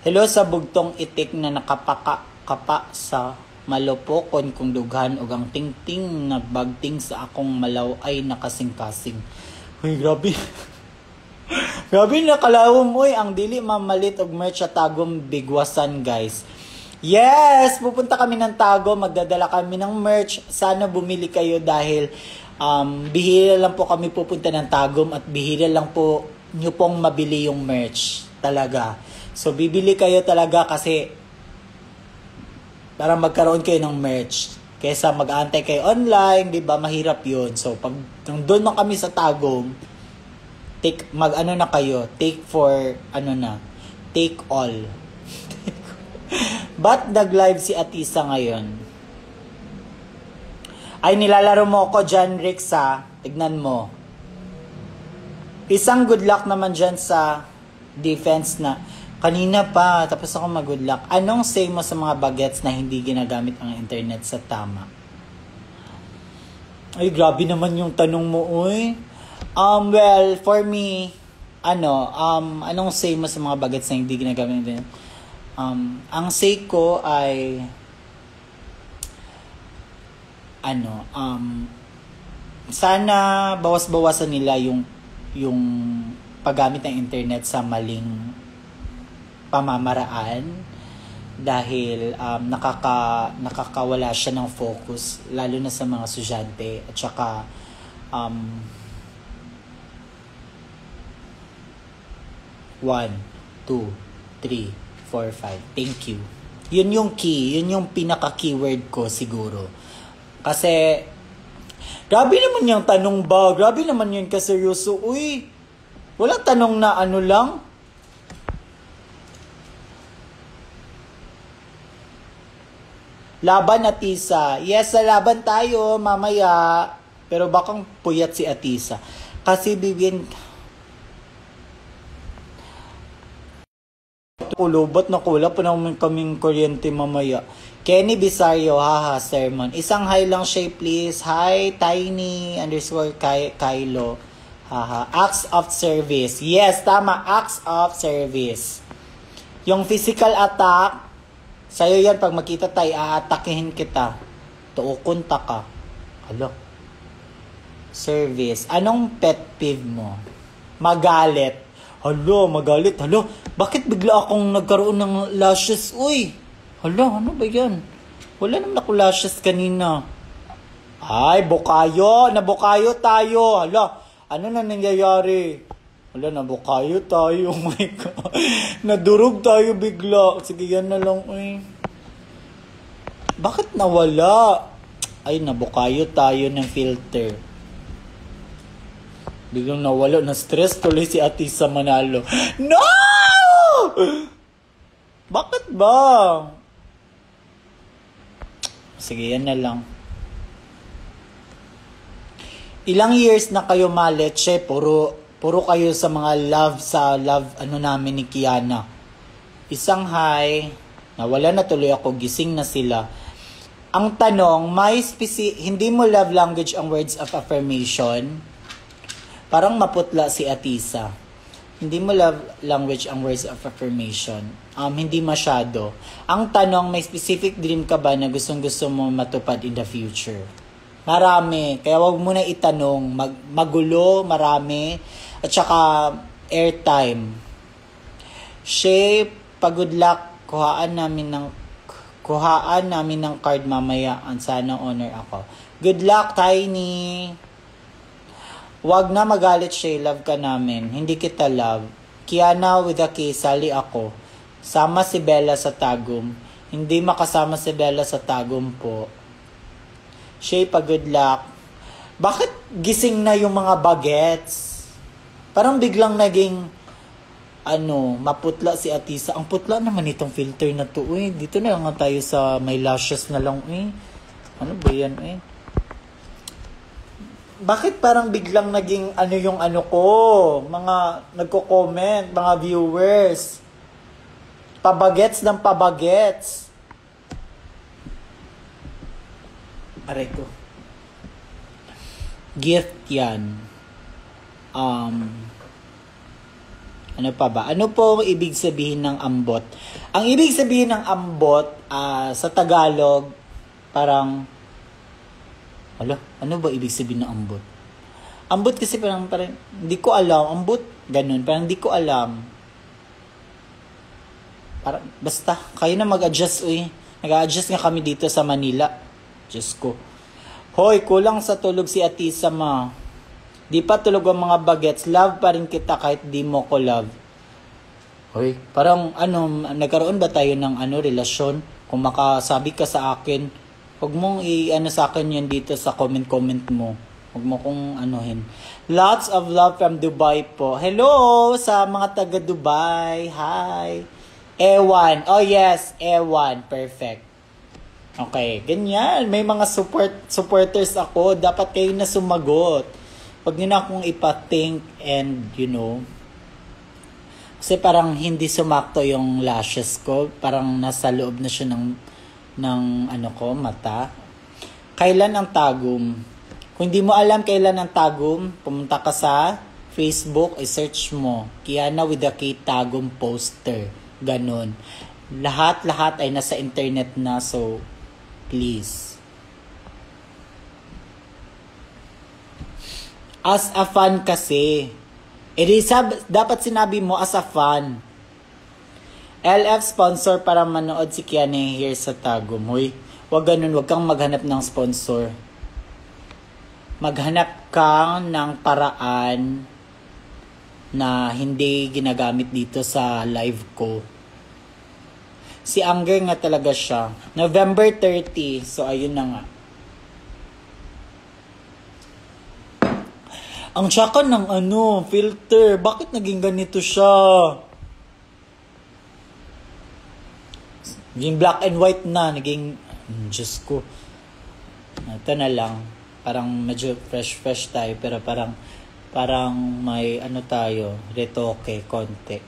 Hello sa bugtong itik na nakapaka-kapa sa malupokon kung dughan o ang ting-ting na bagting sa akong malaw ay nakasing-kasing. Uy, grabe. Grabe nakalawom, uy, ang dili mamalit og merch sa Tagum Bigwasan, guys. Yes, pupunta kami ng Tagum, magdadala kami ng merch. Sana bumili kayo dahil bihira lang po kami pupunta ng Tagum at bihira lang po nyo pong mabili yung merch. Talaga. So, bibili kayo talaga kasi para magkaroon kayo ng merch. Kesa mag-aantay kayo online, di ba? Mahirap yun. So, pag doon na kami sa Tagum, take all. Ba't nag-live si Atisa ngayon? Ay, nilalaro mo ako dyan, Rix, ha? Tignan mo. Isang good luck naman dyan sa defense na kanina pa, tapos ako mag-good luck. Anong say mo sa mga bagets na hindi ginagamit ang internet sa tama? Ay, grabe naman yung tanong mo, uy. Well, for me, anong say mo sa mga bagets na hindi ginagamit din? Ang say ko ay, sana bawas-bawasan nila yung paggamit ng internet sa maling pamamaraan dahil nakakawala siya ng focus, lalo na sa mga estudyante at saka 1, 2, 3, 4, 5. Thank you. Yun yung key. Yun yung pinaka-keyword ko siguro. Kasi, grabe naman yung tanong ba? Grabe naman yun kaseryoso. Uy, walang tanong na ano lang. Laban, Atisa. Yes, sa laban tayo mamaya. Pero bakang puyat si Atisa. Kasi bibigyan... Kulubot na kulap pa naman kaming kuryente mamaya. Kenny Bisario, haha, sermon. Isang hi lang siya, please. Hi, Tiny Kylo. Haha. Acts of service. Yes, tama. Acts of service. Yung physical attack, sa'yo yan, pag makita tayo, aatakihin kita. Tuukunta ka. Alo. Service. Anong pet peeve mo? Magalit. Halo, magalit. Halo, bakit bigla akong nagkaroon ng lashes? Uy, halo, ano ba yan? Wala naman ako lashes kanina. Ay, bukayo. Nabukayo tayo. Halo, ano na nangyayari? Wala, nabukayo tayo. Oh my God. Nadurog tayo bigla. Sige, yan na lang. Uy. Bakit nawala? Ay, nabukayo tayo ng filter. Biglang nawala, na-stress tuloy si Atisa Manalo. No! Bakit ba? Sige, yan na lang. Ilang years na kayo maletche? Puro kayo sa mga love namin ni Kiana. Isang hi. Nawala na tuloy ako, gising na sila. Ang tanong, hindi mo love language ang words of affirmation? Parang maputla si Atisa. Hindi mo love language ang words of affirmation? Hindi masyado. Ang tanong, may specific dream ka ba na gustong-gusto mo matupad in the future? Marami. Kaya wag mo na itanong. Magulo, marami. At saka, airtime. Shay, pag-good luck, kuhaan namin ng card mamaya. Sana honor ako. Good luck, Tiny. Wag na magalit, Shay. Love ka namin. Hindi kita love. Kiana with a K, sali ako. Sama si Bella sa Tagum. Hindi makasama si Bella sa Tagum po. Shay, good luck. Bakit gising na yung mga bagets? Parang biglang naging maputla si Atisa. Ang putla naman itong filter na to, eh. Dito na lang tayo sa may lashes na lang, eh. Ano ba yan, eh? Bakit parang biglang naging yung ko? Mga nagko-comment, mga viewers. Pabagets ng pabagets. Aray ko. Gift yan. Ano pa ba? Ano po ibig sabihin ng ambot? Ang ibig sabihin ng ambot sa Tagalog, parang ano ba ibig sabihin ng ambot? Ambot kasi parang hindi ko alam. Ambot, ganun. Parang hindi ko alam. Parang, basta, kayo na mag-adjust, uy. Nag-a-adjust nga kami dito sa Manila. Diyos ko. Hoy, kulang sa tulog si Atisa, ma. Di pa tulog ang mga bagets. Love pa rin kita kahit di mo ko love. Hoy, parang nagkaroon ba tayo ng relasyon? Kung makasabi ka sa akin, huwag mong sa akin yan dito sa comment mo. Huwag mo kong anuhin. Lots of love from Dubai po. Hello sa mga taga Dubai. Hi. Ewan. Oh yes, Ewan. Perfect. Okay, ganyan. May mga supporters ako. Dapat kayo na sumagot. Huwag nyo na akong ipa-think and, kasi parang hindi sumakto yung lashes ko. Parang nasa loob na siya ng mata. Kailan ang Tagum? Kung hindi mo alam kailan ang Tagum, pumunta ka sa Facebook, i-search mo. Kiana with a K Tagum poster. Ganon. Lahat ay nasa internet na, so please. As a fan kasi. Dapat sinabi mo as a fan. LF sponsor para manood si Kiana here sa Tagum. Hoy, wag ganun, wag kang maghanap ng sponsor. Maghanap ka ng paraan na hindi ginagamit dito sa live ko. Si Anger nga talaga siya. November 30. So, ayun na nga. Ang tsaka ng filter. Bakit naging ganito siya? Naging black and white na. Diyos ko. Ito na lang. Parang medyo fresh tayo. Pero parang may tayo. Retoke, konti.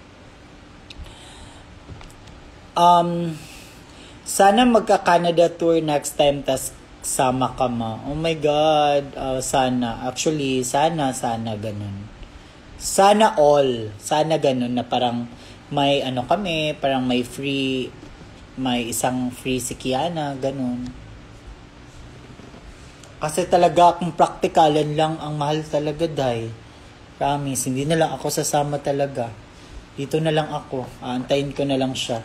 Sana magka-Canada tour next time. Tas sama ka ma. Oh my God. Sana. Actually, sana ganun. Sana all. Sana ganun na parang may kami, parang may isang free si Kiana, ganun. Kasi talaga kung praktikalan lang, ang mahal talaga, day. Promise, hindi na lang ako sasama talaga. Dito na lang ako. Aantayin ko na lang siya.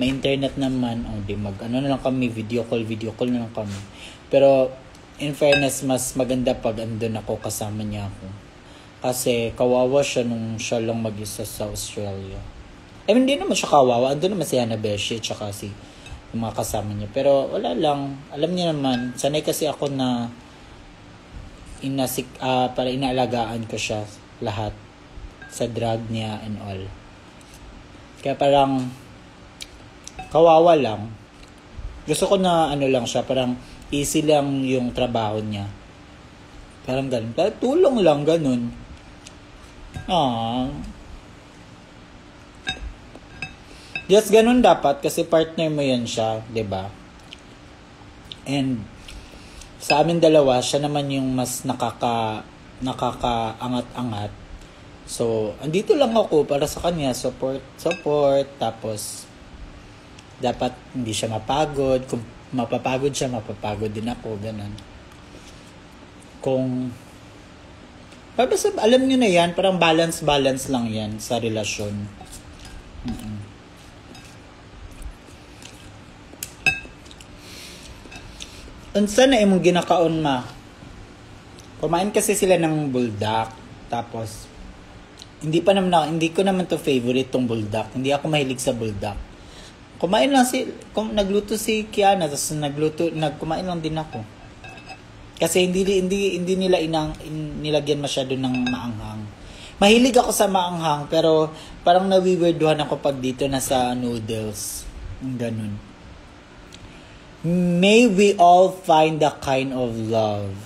May internet naman. Na lang kami, video call na lang kami. Pero, in fairness, mas maganda pag andun ako, kasama niya ako. Kasi, kawawa siya nung siya lang mag-isa sa Australia. Hindi naman siya kawawa. Andun naman si Hannah Beshi, tsaka yung mga kasama niya. Pero, wala lang. Alam niya naman, sanay kasi ako na para inaalagaan ko siya lahat sa drug niya and all. Kaya parang, kawawa lang. Gusto ko na lang siya, parang easy lang yung trabaho niya. Parang ganun. Tulong lang, ganun. Yes, ganun dapat kasi partner mo yan siya, 'di ba? And sa amin dalawa, siya naman yung mas nakakaangat-angat. So, andito lang ako para sa kanya, support, tapos dapat hindi siya mapagod. Kung mapapagod siya, mapapagod din ako, ganun. Kung basta alam nyo na yan, parang balance lang yan sa relasyon. Unsa na imong ginakaon ma? Kumain kasi sila ng buldak. Tapos, hindi ko naman to favorite tong buldak. Hindi ako mahilig sa buldak. Nagluto si Kiana, tapos nagkumain lang din ako. Kasi hindi nila nilagyan masyado ng maanghang. Mahilig ako sa maanghang, pero parang nawiwirduhan ako pag dito na sa noodles. Ganun. May we all find the kind of love.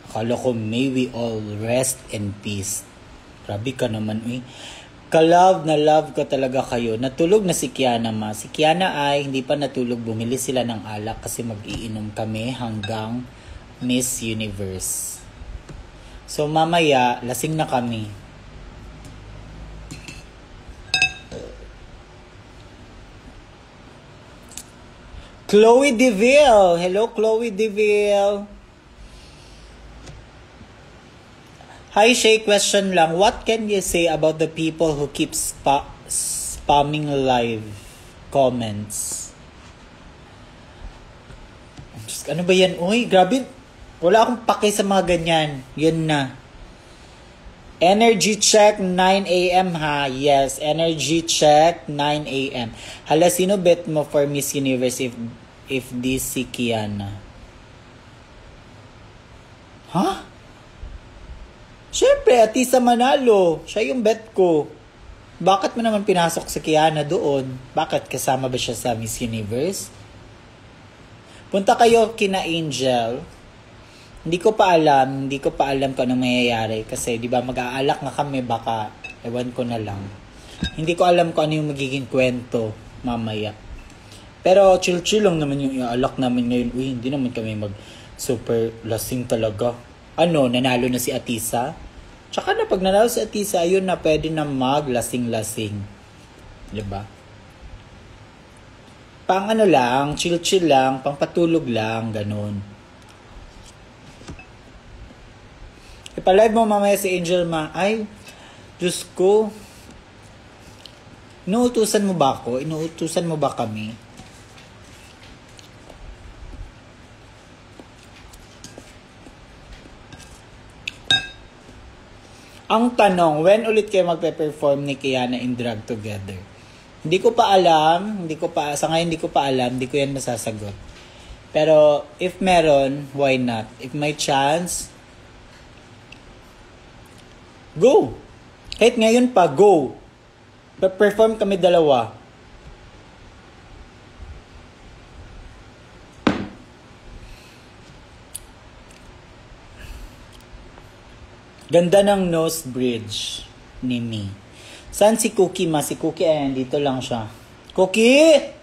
Akala ko, may we all rest in peace. Grabe ka naman, eh. Ka-love na love ko talaga kayo. Natulog na si Kiana, ma. Si Kiana ay hindi pa natulog. Bumili sila ng alak kasi mag-iinom kami hanggang Miss Universe. So, mamaya, lasing na kami. Chloe Deville. Hello, Chloe Deville. Hi, Shay. Question lang. What can you say about the people who keep spamming live comments? Ano ba yan? Uy, grabe. Wala akong pake sa mga ganyan. Yun na. Energy check 9 a.m. ha? Yes, energy check 9 a.m. Hala, sino bet mo for Miss Universe if this si Kiana? Ha? Siyempre, Atisa Manalo. Siya yung bet ko. Bakit mo naman pinasok si Kiana doon? Bakit? Kasama ba siya sa Miss Universe? Punta kayo kina Angel. Hindi ko pa alam kung anong mayayari. Kasi, di ba, mag-aalak nga kami, baka, ewan ko na lang. Hindi ko alam kung ano yung magiging kwento mamaya. Pero, chill-chill lang naman yung iaalak namin ngayon. Uy, hindi naman kami mag-super lasing talaga. Nanalo na si Atisa? Tsaka na, pag nanalo si Atisa, ayun na, pwede na mag-lasing-lasing. Di ba? Pang lang, chill-chill lang, pang patulog lang, ganun. Ipalive mo mamaya si Angel, ma. Ay, Diyos ko. Inuutusan mo ba ako? Inuutusan mo ba kami? Ang tanong, when ulit kayo magpe-perform ni Kiana in Drag Together? Hindi ko pa alam. Sa ngayon hindi ko pa alam. Hindi ko yan masasagot. Pero, if meron, why not? If may chance, go! Kahit ngayon pa, go! Perform kami dalawa. Ganda ng nose bridge ni Me. Saan si Cookie, ma? Si Cookie, ayan, dito lang siya. Cookie!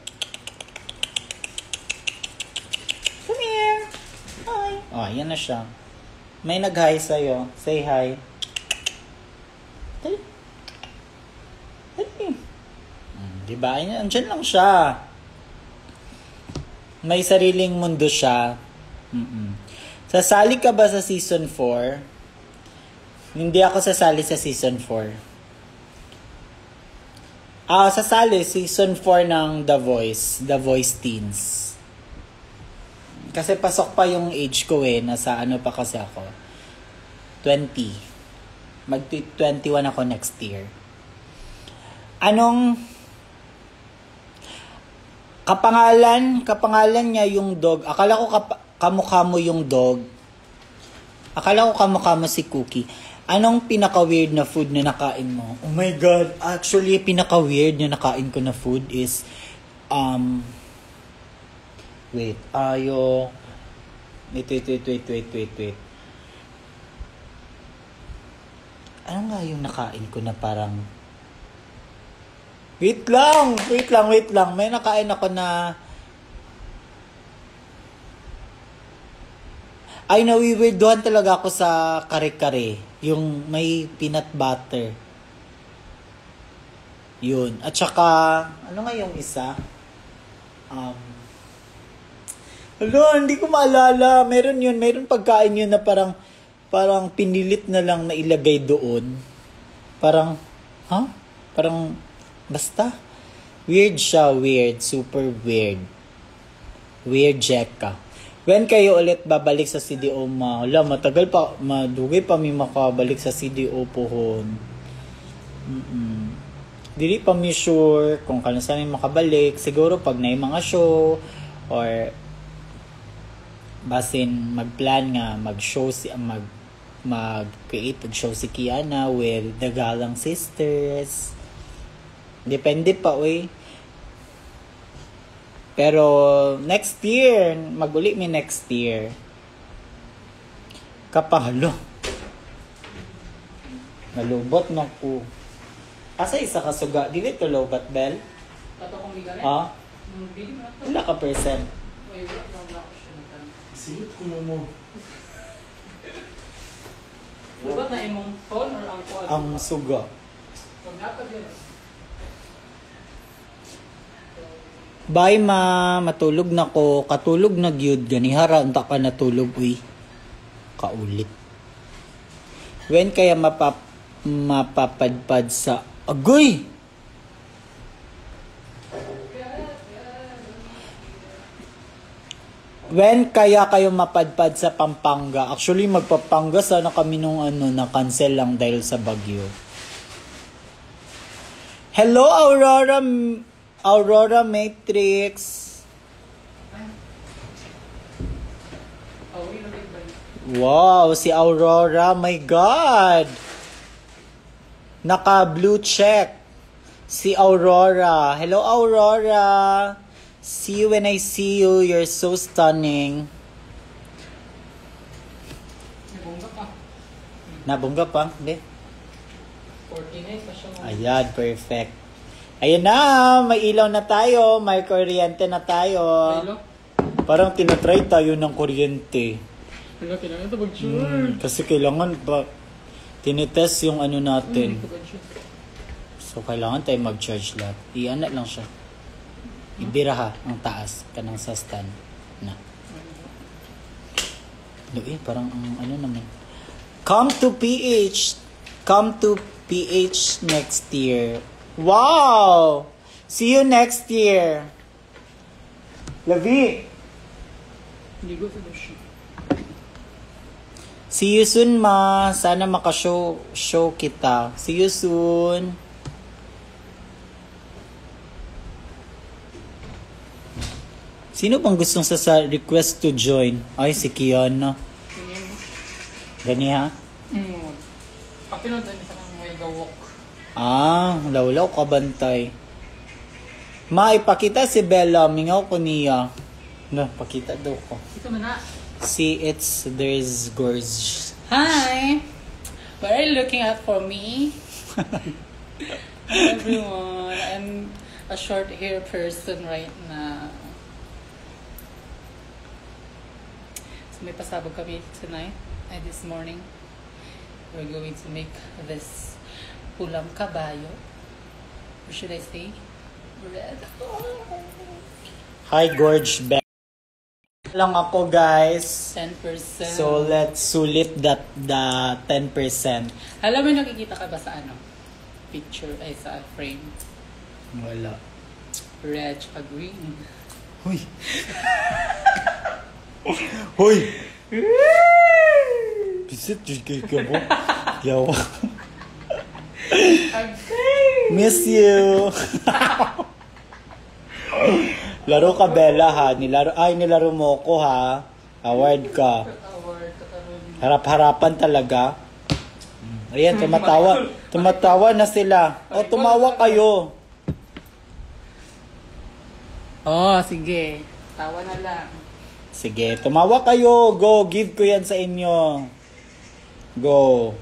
Come here! Hi! Oh, yan na siya. May nag-hi sa'yo. Say hi. Dali. Diba? Andyan lang siya. May sariling mundo siya. Sasali ka ba sa season 4? Hindi ako sasali sa season 4. Sasali season 4 ng The Voice Teens. Kasi pasok pa yung age ko nasa ano pa kasi ako. 20. Mag-21 ako next year. Anong kapangalan niya yung dog. Akala ko kamukha mo yung dog. Akala ko kamukha mo si Cookie. Anong pinaka-weird na food na nakain mo? Oh my God. Actually, pinaka-weird na nakain ko na food is wait. Wait. Ano nga yung nakain ko na parang Wait lang. May nakain ako na Ay, nawiwirduhan talaga ako sa kare-kare. Yung may peanut butter. Yun. At saka, ano nga yung isa? Hindi ko maalala. Meron yun. Meron pagkain yun na parang pinilit na lang na ilagay doon. Parang, Parang, basta. Weird siya, weird. Super weird. Weird Jekka. When kayo ulit babalik sa CDO ma? Wala, matagal pa. Madugay pa may makabalik sa CDO pohon. Dili pa mi sure kung kailan sa may makabalik. Siguro pag na mga show or basin magplan nga mag-show si mag-create og show si Kiana with the Galang Sisters. Depende pa Pero next year, maguli mi next year. Kapahalo. Nalubot na ko. Asa isa ka suga? Dili to lobat, Bel? Tato kong bigari. Bili mo na to. Wala ka percent. Wala ko siya na. Silot ko mo. Lubat na imong phone or ang call? Ang suga. Pag napag yun. Bye ma, matulog na ko. Katulog na gyud ganihara unta ka natulog Kaulit. When kaya mapapadpad sa agoy? When kaya kayo mapadpad sa Pampanga? Actually magpapanga sana kami nung na cancel lang dahil sa bagyo. Hello Aurora Matrix. Wow, si Aurora, my God. Naka blue check. Si Aurora. Hello Aurora. See you when I see you. You're so stunning. Nabungga pa. Nabungga pa? Hindi. 49 pa siya. Ayan, perfect. Ayan na, may ilaw na tayo, may kuryente na tayo. Hello? Parang tinatry tayo ng kuryente. Hello, kailangan ito mag-sure. Kasi kailangan ba, tinitest yung natin. Hindi ko mag-sure. So, kailangan tayo mag-charge lahat. Iana lang siya. Ibira ha, ang taas, kanang sa stand. Na. Parang ang naman. Come to PH next year. Wow! See you next year. Lavi! Hindi ko sa siya. See you soon, ma. Sana show kita. See you soon. Sino bang gustong sa request to join? Ay, si Kiana. Gani ha? Pakinood din sa kang may gawok. Lawlaw ka bantay. Ma, ipakita si Bella. Mingaw ko niya. Pakita daw ko. Ito man na. See, there's gorge. Hi! What are you looking at for me? Hi everyone. I'm a short hair person right now. So may pasabog kami tonight and this morning. We're going to make this pulang kabayo. Or should I say? Red. Hi, Gorge Bella. Lang ako, guys. 10%. So, let's sulit the 10%. Alam mo, nakikita ka ba sa picture ay sa frame? Wala. Red tsaka green. Huy! Huy! Bisit yung kay ka mo. Yawa. Miss you! Laro ka, Bella, ha? Nilaro mo ko, ha? Award ka. Harap-harapan talaga. Ayan, tumatawa. Tumatawa na sila. O, tumawa kayo. Sige. Tawa na lang. Sige, tumawa kayo. Go, give ko yan sa inyo. Go.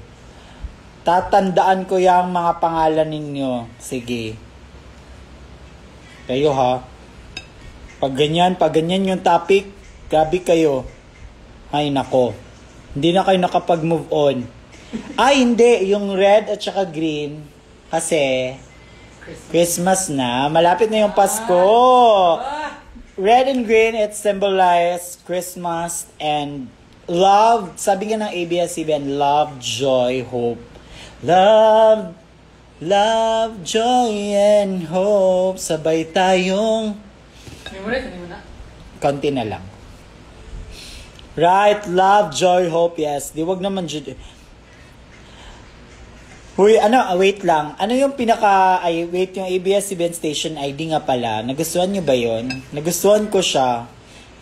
Tatandaan ko yung mga pangalan ninyo. Sige. Kayo, ha? Pag ganyan yung topic, grabe kayo. Ay, nako. Hindi na kayo nakapag-move on. Ay, hindi. Yung red at saka green. Kasi, Christmas na. Malapit na yung Pasko. Red and green, it symbolizes Christmas and love. Sabi nga ng ABS-CBN, love, joy, hope. Love, love, joy, and hope. Sabay tayong... Memorize, hindi mo na. Konti na lang. Right, love, joy, hope, yes. Di wag naman Huy, wait lang. Ano yung yung ABS-CBN station ID nga pala. Nagustuhan nyo ba yon? Nagustuhan ko siya.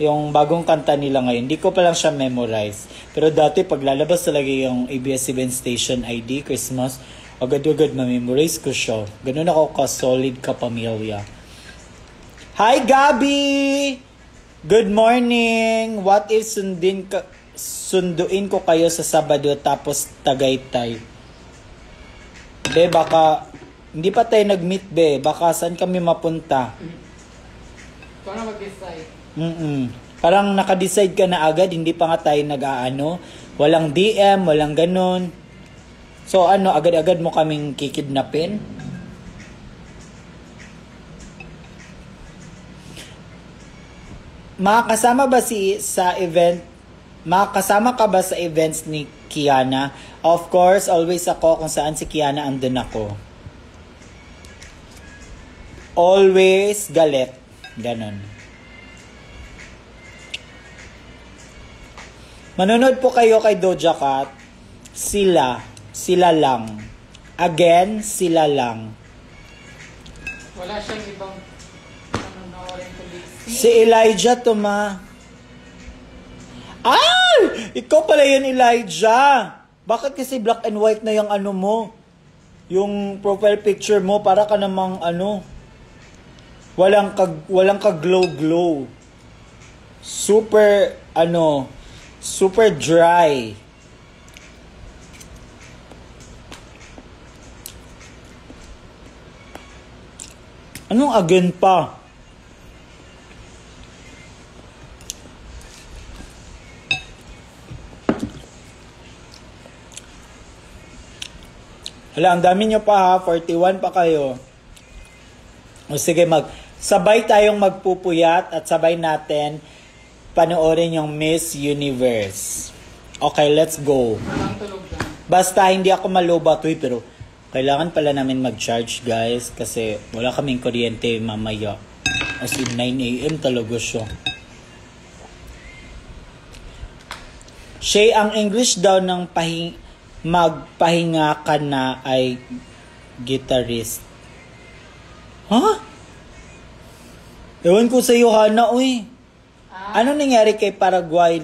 Yung bagong kanta nila ngayon. Hindi ko pa lang siya memorize. Pero dati, pag lalabas talaga yung ABS-CBN station ID, Christmas, agad-agad ma-memorize ko siya. Ganun ako ka-solid ka-pamilya. Hi, Gabi! Good morning! What if sunduin ko kayo sa Sabado tapos Tagaytay? Be, baka, hindi pa tayo nag-meet, be. Baka saan kami mapunta? Ikaw na mag-decide. Parang naka-decide ka na agad, hindi pa nga tayo nag-aano. Walang DM, walang ganun. So, agad-agad mo kaming kikidnapin? Makakasama ka ba sa events ni Kiana? Of course, always ako. Kung saan si Kiana, andun ako. Always galit. Ganon. Manonood po kayo kay Doja Cat. Sila lang. Again, sila lang. Wala siyang ibang panonoorin kundi Si Elijah Tuma. Ay! Ikaw pala yun, Elijah. Bakit kasi black and white na yung mo? Yung profile picture mo, para ka namang walang ka-glow-glow. Super, super dry. Anong again pa? Hala, ang dami nyo pa ha. 41 pa kayo. O sige, sabay tayong magpupuyat at sabay natin panoorin yung Miss Universe. Okay, let's go. Basta hindi ako malobat. Uy, pero kailangan pala namin mag-charge, guys. Kasi wala kaming kuryente mamaya. As in 9 a.m. talaga siya. Shay, ang English daw ng magpahinga ka na ay guitarist. Huh? Ewan ko sa iyo, Hana, uy. Ano nangyari kay Paraguay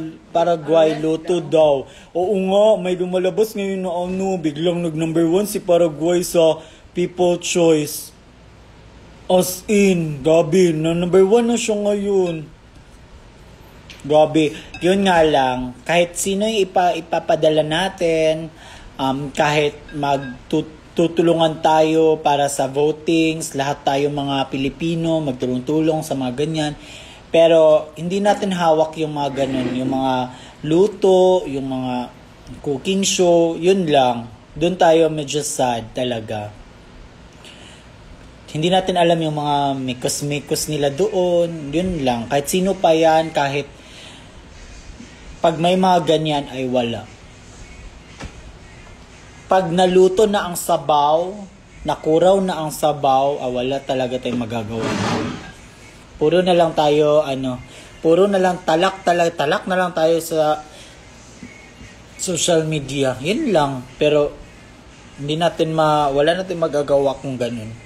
Lotto daw? Oo nga, may lumalabas ngayon na biglang nag-number 1 si Paraguay sa People Choice. As in, gabi, na number 1 na siya ngayon. Gabi, yun nga lang, kahit sino yung ipapadala natin, kahit magtutulungan tayo para sa votings, lahat tayo mga Pilipino, magtulong-tulong sa mga ganyan. Pero hindi natin hawak yung mga ganun, yung mga luto, yung mga cooking show, yun lang. Doon tayo medyo sad talaga. Hindi natin alam yung mga mikos-mikos nila doon, yun lang. Kahit sino pa yan, kahit pag may mga ganyan ay wala. Pag naluto na ang sabaw, nakuraw na ang sabaw, wala talaga tayong magagawa. Puro na lang tayo, puro na lang talak na lang tayo sa social media. Yun lang. Pero, wala natin magagawa kung ganun.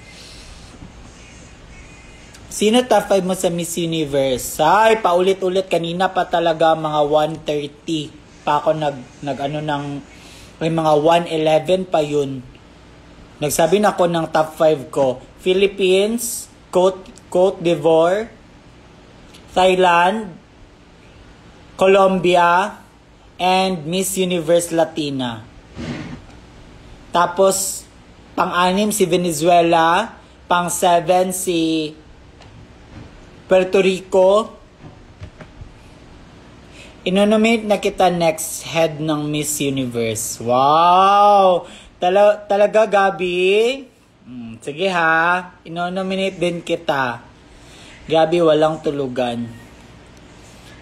Sino top 5 mo sa Miss Universe? Ay, paulit-ulit. Kanina pa talaga mga 1:30 pa ako may mga 1:11 pa yun. Nagsabi na ako ng top 5 ko. Philippines, Cote d'Ivoire, Thailand, Colombia, and Miss Universe Latina. Tapos, pang-6 si Venezuela, pang-7 si Puerto Rico, Inonomate na kita next head ng Miss Universe. Wow! Talaga, Gabi? Sige ha. Inonominate din kita. Gabi, walang tulugan.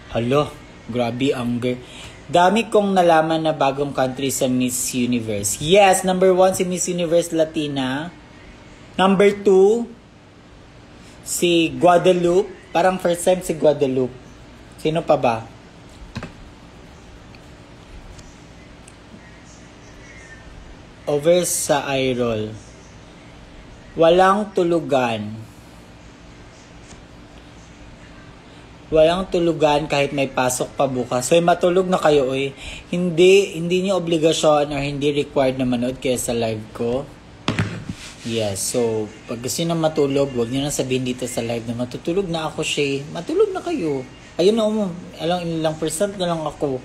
Halo, grabe anger. Dami kong nalaman na bagong country sa Miss Universe. Yes, number 1 si Miss Universe Latina. Number 2, si Guadalupe. Parang first time si Guadalupe. Sino pa ba? Over sa iRoll. Walang tulugan. Walang tulugan kahit may pasok pa bukas. So, matulog na kayo, oy. Hindi niyo obligasyon or hindi required na manood kayo sa live ko. Yes, so, pag gusto nyo na matulog, huwag nyo na sabihin dito sa live na matutulog na ako, Shay. Matulog na kayo. Ayun na, ilang percent na lang ako.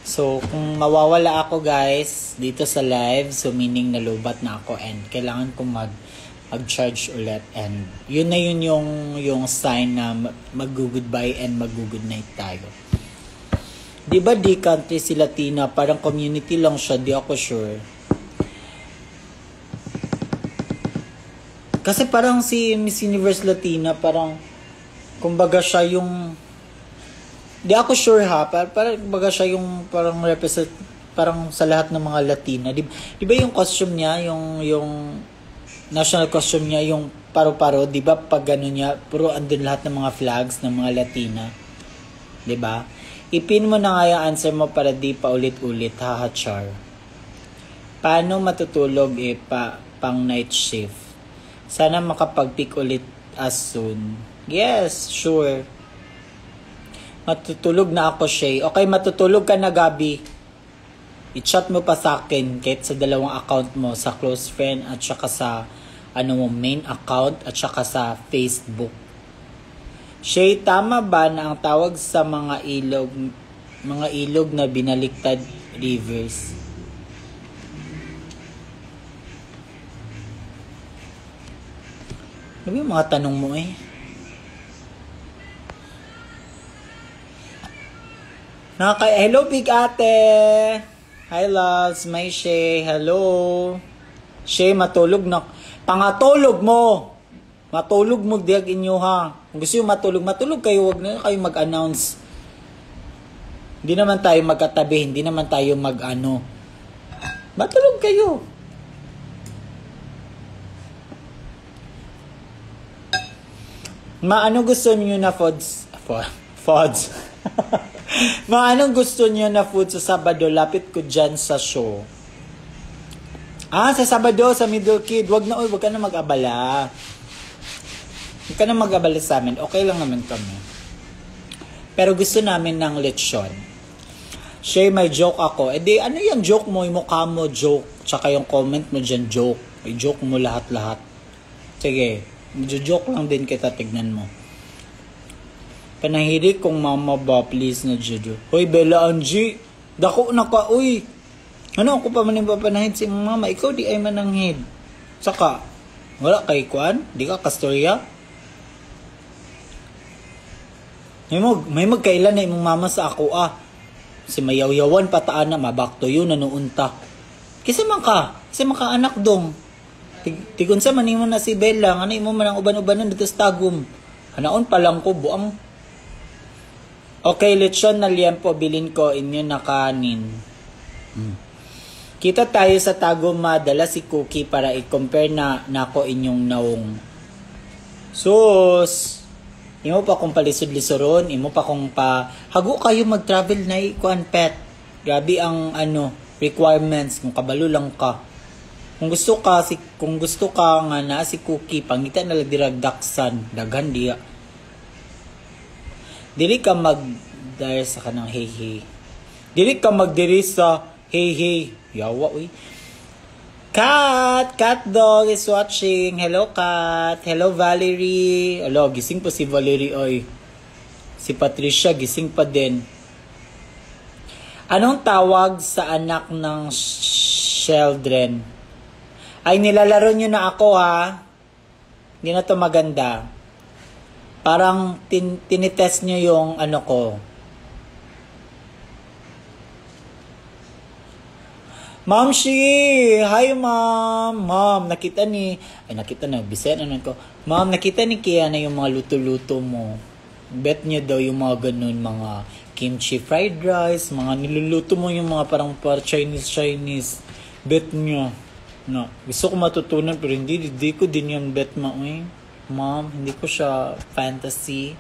So, kung mawawala ako, guys, dito sa live, so meaning nalubat na ako and kailangan ko mag-charge ulit. And yun na yun yung sign na mag-goodbye and mag-good night tayo. Diba di country si Latina? Parang community lang siya, di ako sure. Kasi parang si Miss Universe Latina, parang kumbaga siya yung... Di ako sure ha, parang kumbaga siya yung parang represent, parang sa lahat ng mga Latina. Di ba yung costume niya, yung national costume niya, yung paro-paro, di ba pag gano'n niya, puro andun lahat ng mga flags ng mga Latina. Di ba? Ipin mo na nga yung answer mo para di pa ulit-ulit, haha char. Paano matutulog pang night shift? Sana makapag-pick ulit as soon. Yes, sure. Matutulog na ako, Shay. Okay, matutulog ka na, Gabi. I-chat mo pa sa akin kahit sa dalawang account mo, sa close friend at saka sa main account at saka sa Facebook. Shay, tama ba na ang tawag sa mga ilog na binaliktad rivers? Ano yung mga tanong mo eh? Hello, Big Ate! Hi, loves. May Shay. Hello. Shay, matulog na. Pangatulog mo! Matulog mo, diag inyo ha. Kung gusto yung matulog kayo. Huwag na kayo mag-announce. Hindi naman tayo magkatabi. Hindi naman tayo mag-ano. Matulog kayo. Maano gusto niyo na Fods? Anong gusto niyo na food sa Sabado? Lapit ko dyan sa show. Sa Sabado, sa Middle Kid. Wag ka na mag-abala. Huwag ka na mag-abala sa amin. Okay lang naman kami. Pero gusto namin ng lechon. Shay, may joke ako. Ano yung joke mo? Yung mukha mo, joke. Tsaka yung comment mo dyan, joke. I-joke mo lahat-lahat. Sige, medyo-joke lang din kita, tignan mo. Panahirik kong mama ba, please na Judo. Hoy, Bella Angie, dako na ka, uy. Ano ako pa man yung papanahid si mama? Ikaw di ay mananghid. Saka, wala kay Kwan? Di ka kastorya? May magkailan na imong mama sa ako Si mayaw-yawan pataan na, mabakto yun, nanuunta. Kasi man ka anak dong. Tigun sa man mo na si Bella, ano mo man ang uban-ubanan dito sa tagum. Hanaon pa lang ko, buang. Okay, lechon na liempo, bilin ko inyo na kanin. Kita tayo sa Tagum, madala si Cookie para i-compare na nako inyong naong. Sus! Imo pa kung palisod-lisoron, imo pa kung hago kayo mag-travel na ikuan pet. Grabe ang requirements kung kabalo lang ka. Kung gusto ka nga na si Cookie, pangita na lang diragdaksan, daghan diya. Dili ka mag-dare sa kanang hey. Dili ka mag-diri sa hey. Yawa, uy. Cat dog is watching. Hello, Cat. Hello, Valerie. Hello, gising pa si Valerie, oy. Si Patricia, gising pa din. Anong tawag sa anak ng children? Ay, nilalaro nyo na ako, ha? Hindi na to maganda. Parang tinitest nyo yung ko. Ma'am Shi! Hi, ma'am! Ma'am, nakita na, bisayan naman ko. Ma'am, nakita ni Kiana yung mga luto-luto mo. Bet niya daw yung mga ganun, mga kimchi fried rice, mga niluluto mo yung mga parang Chinese. Bet niya. No, gusto ko matutunan pero hindi ko din yung bet mo eh. Ma'am, hindi ko siya fantasy.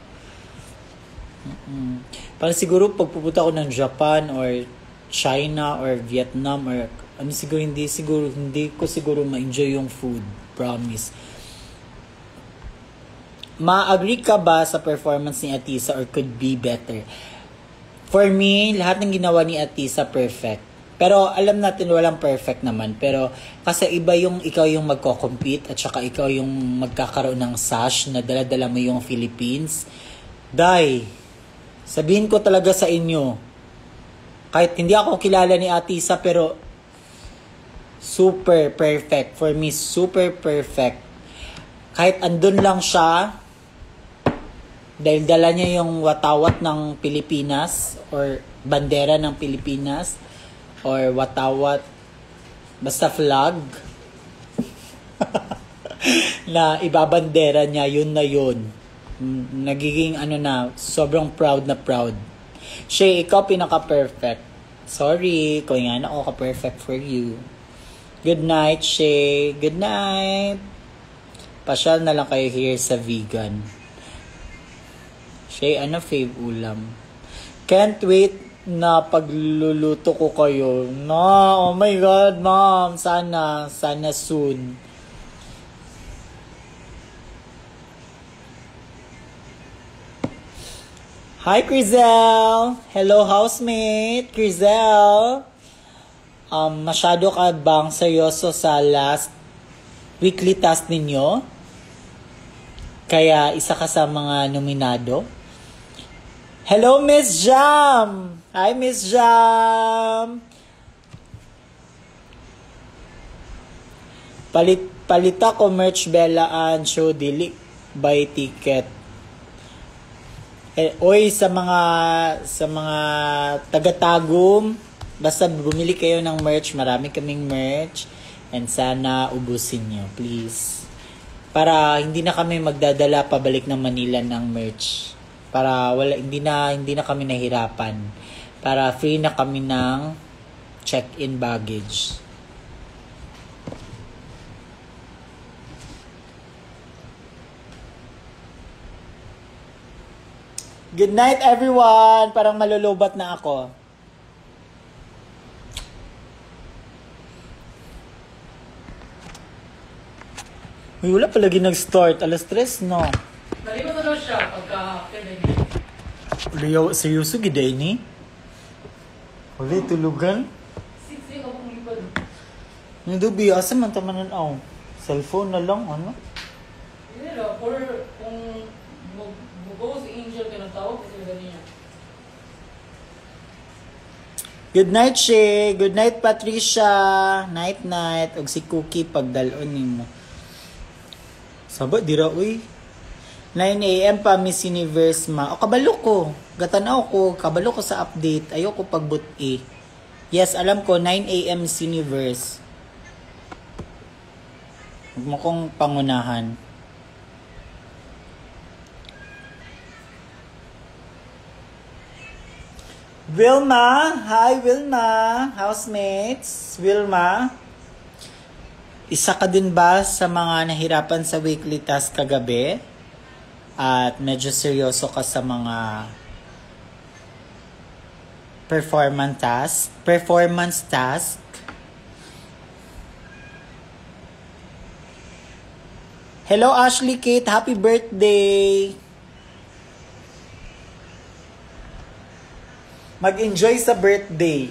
Parang siguro pag pupunta ako ng Japan or China or Vietnam or ano hindi ko siguro ma-enjoy yung food, promise. Ma-agree ka ba sa performance ni Atisa or could be better? For me, lahat ng ginawa ni Atisa perfect. Pero alam natin walang perfect naman. Pero kasi iba yung ikaw yung magko-compete at saka ikaw yung magkakaroon ng sash na dala-dala mo yung Philippines. Sabihin ko talaga sa inyo, kahit hindi ako kilala ni Atisa pero super perfect. For me, super perfect. Kahit andun lang siya, dahil dala niya yung watawat ng Pilipinas or bandera ng Pilipinas or watawat, basta flag na ibabandera niya, yun na yun. Nagiging sobrang proud na proud. Shay, ikaw pinaka-perfect. Sorry, kung nga na ako ka-perfect for you. Good night, Shay. Good night. Pasyal na lang kayo here sa vegan. Shay, ano fave ulam? Can't wait na pagluluto ko kayo. No, oh my God, ma'am. Sana soon. Hi, Crizel! Hello, housemate! Crizel! Masyado ka bang seryoso sa last weekly task ninyo? Kaya isa ka sa mga nominado? Hello, Miss Jam! Hi, Miss Jam! Palita ko merch Bellaan show dili buy ticket. Sa mga taga-Tagum, basta bumili kayo ng merch, marami kaming merch, and sana ubusin nyo, please. Para hindi na kami magdadala pabalik ng Manila ng merch. Para hindi na kami nahirapan. Para free na kami ng check-in baggage. Good night, everyone! Parang malulubat na ako. Uy, wala palagi nag-start. Alas 3, no? Nalipat na daw siya pagka-kailan. Uliyaw, seryoso, giday ni? Uli, tulugan? 6 ako kumulipad. Nadubi, asa man tamanan ako? Cellphone na lang, ano? Hindi na, or kung bugo si Angel ka ng tawag, kasi ganyan. Good night, Shay. Good night, Patricia. Night. Og si Cookie pagdalon nimo. Saba, dira, uy. 9 a.m. pa, Miss Universe, ma. O, kabalo ko. Gatanaw ko. Kabalo ko sa update. Ayoko pagbuti. Yes, alam ko, 9 a.m. Miss Universe. Huwag mo kong pangunahan. Wilma. Hi, Wilma. Housemates. Wilma. Isa ka din ba sa mga nahirapan sa weekly task kagabi? At medyo seryoso ka sa mga performance task? Hello, Ashley Kate. Happy birthday! Mag-enjoy sa birthday.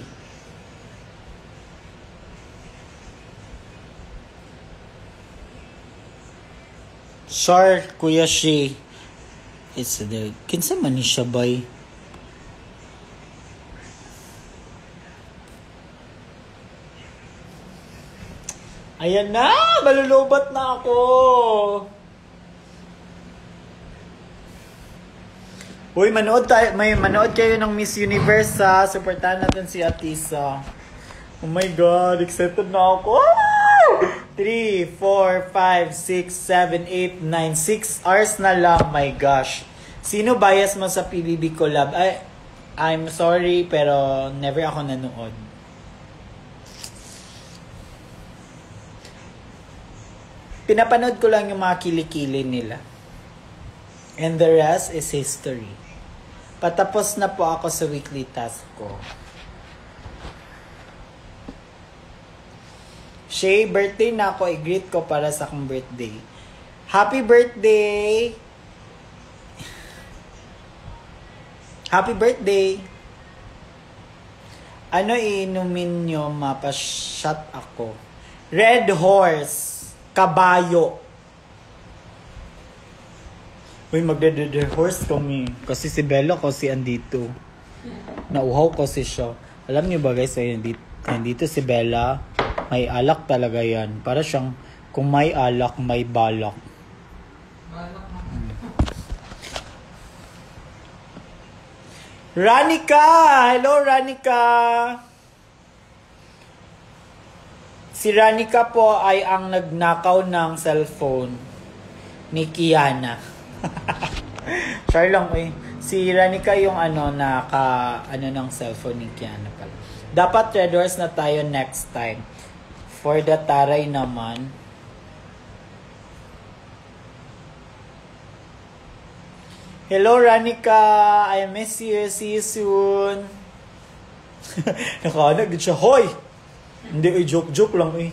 Sure, Kuya Shi. It's the... Kinsa man ni siya, bay? Ayan na! Malulubat na ako! Uy, manood kayo ng Miss Universe, ha? Supportahan natin si Atisa. Oh my God, excited na ako. 3, 4, 5, 6, 7, 8, 9, 6 hours na lang. My gosh. Sino bias mo sa PBB collab? I'm sorry, pero never ako nanood. Pinapanood ko lang yung mga kilikili nila. And the rest is history. Patapos na po ako sa weekly task ko. Shay, birthday na ako. I-greet ko para sa akong birthday. Happy birthday! Happy birthday! Ano iinumin nyo? Mapa-shot ako. Red horse. Kabayo. Uy, magde-red horse kami. Kasi si Bella kasi andito. Nauhaw kasi siya. Alam niyo ba guys, andito si Bella. May alak talaga yan. Para siyang, kung may alak, may balak. Ranika! Hello, Ranika! Si Ranika po ay ang nagnakaw ng cellphone ni Kiana. Sorry lang eh. Si Ranika yung ng cellphone ni Kiana pala. Dapat red horse na tayo next time. For the taray naman. Hello, Ranika. I miss you. See you soon. Nakaanag din siya. Hoy! Hindi, joke lang eh.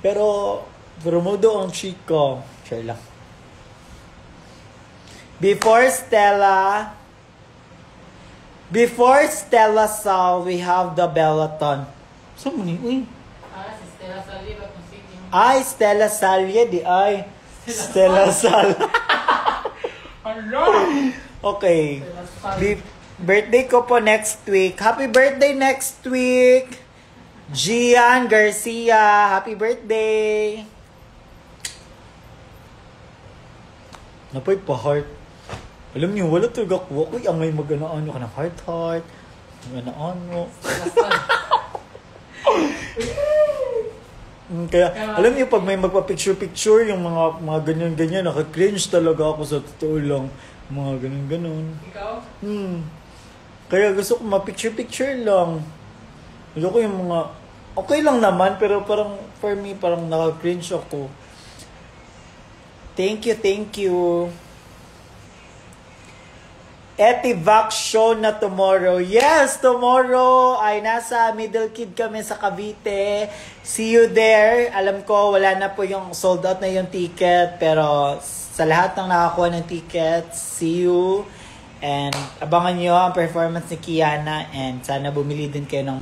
Pero mudo ang chika. Share lang. Before Stella saw, we have the Bellaton. Saan mo ni? Uy. Si Stella Salye ba kung sino? Ay, Stella Salye di ay. Stella Sal. Hello! Okay. Birthday ko po next week. Happy birthday next week! Gian Garcia. Happy birthday! Napoy pa heart. Alam niyo, wala talaga ko. Uy, ang may mag-ano-ano ka ng heart. Mag-ano-ano. Kaya, alam niyo, pag may magpa-picture-picture, yung mga ganyan-ganyan, naka-cringe talaga ako sa totoo lang. Mga ganun-ganun. Ikaw? Kaya gusto ko ma-picture-picture lang. Gusto ko yung mga, okay lang naman, pero parang, for me, parang naka-cringe ako. Thank you. Etivac show na tomorrow. Yes, tomorrow ay nasa Middle Kid kami sa Cavite. See you there. Alam ko wala na po yung sold out na yung ticket, pero sa lahat ng nakakuha ng ticket, see you. And abangan nyo ang performance ni Kiana, and sana bumili din kayo ng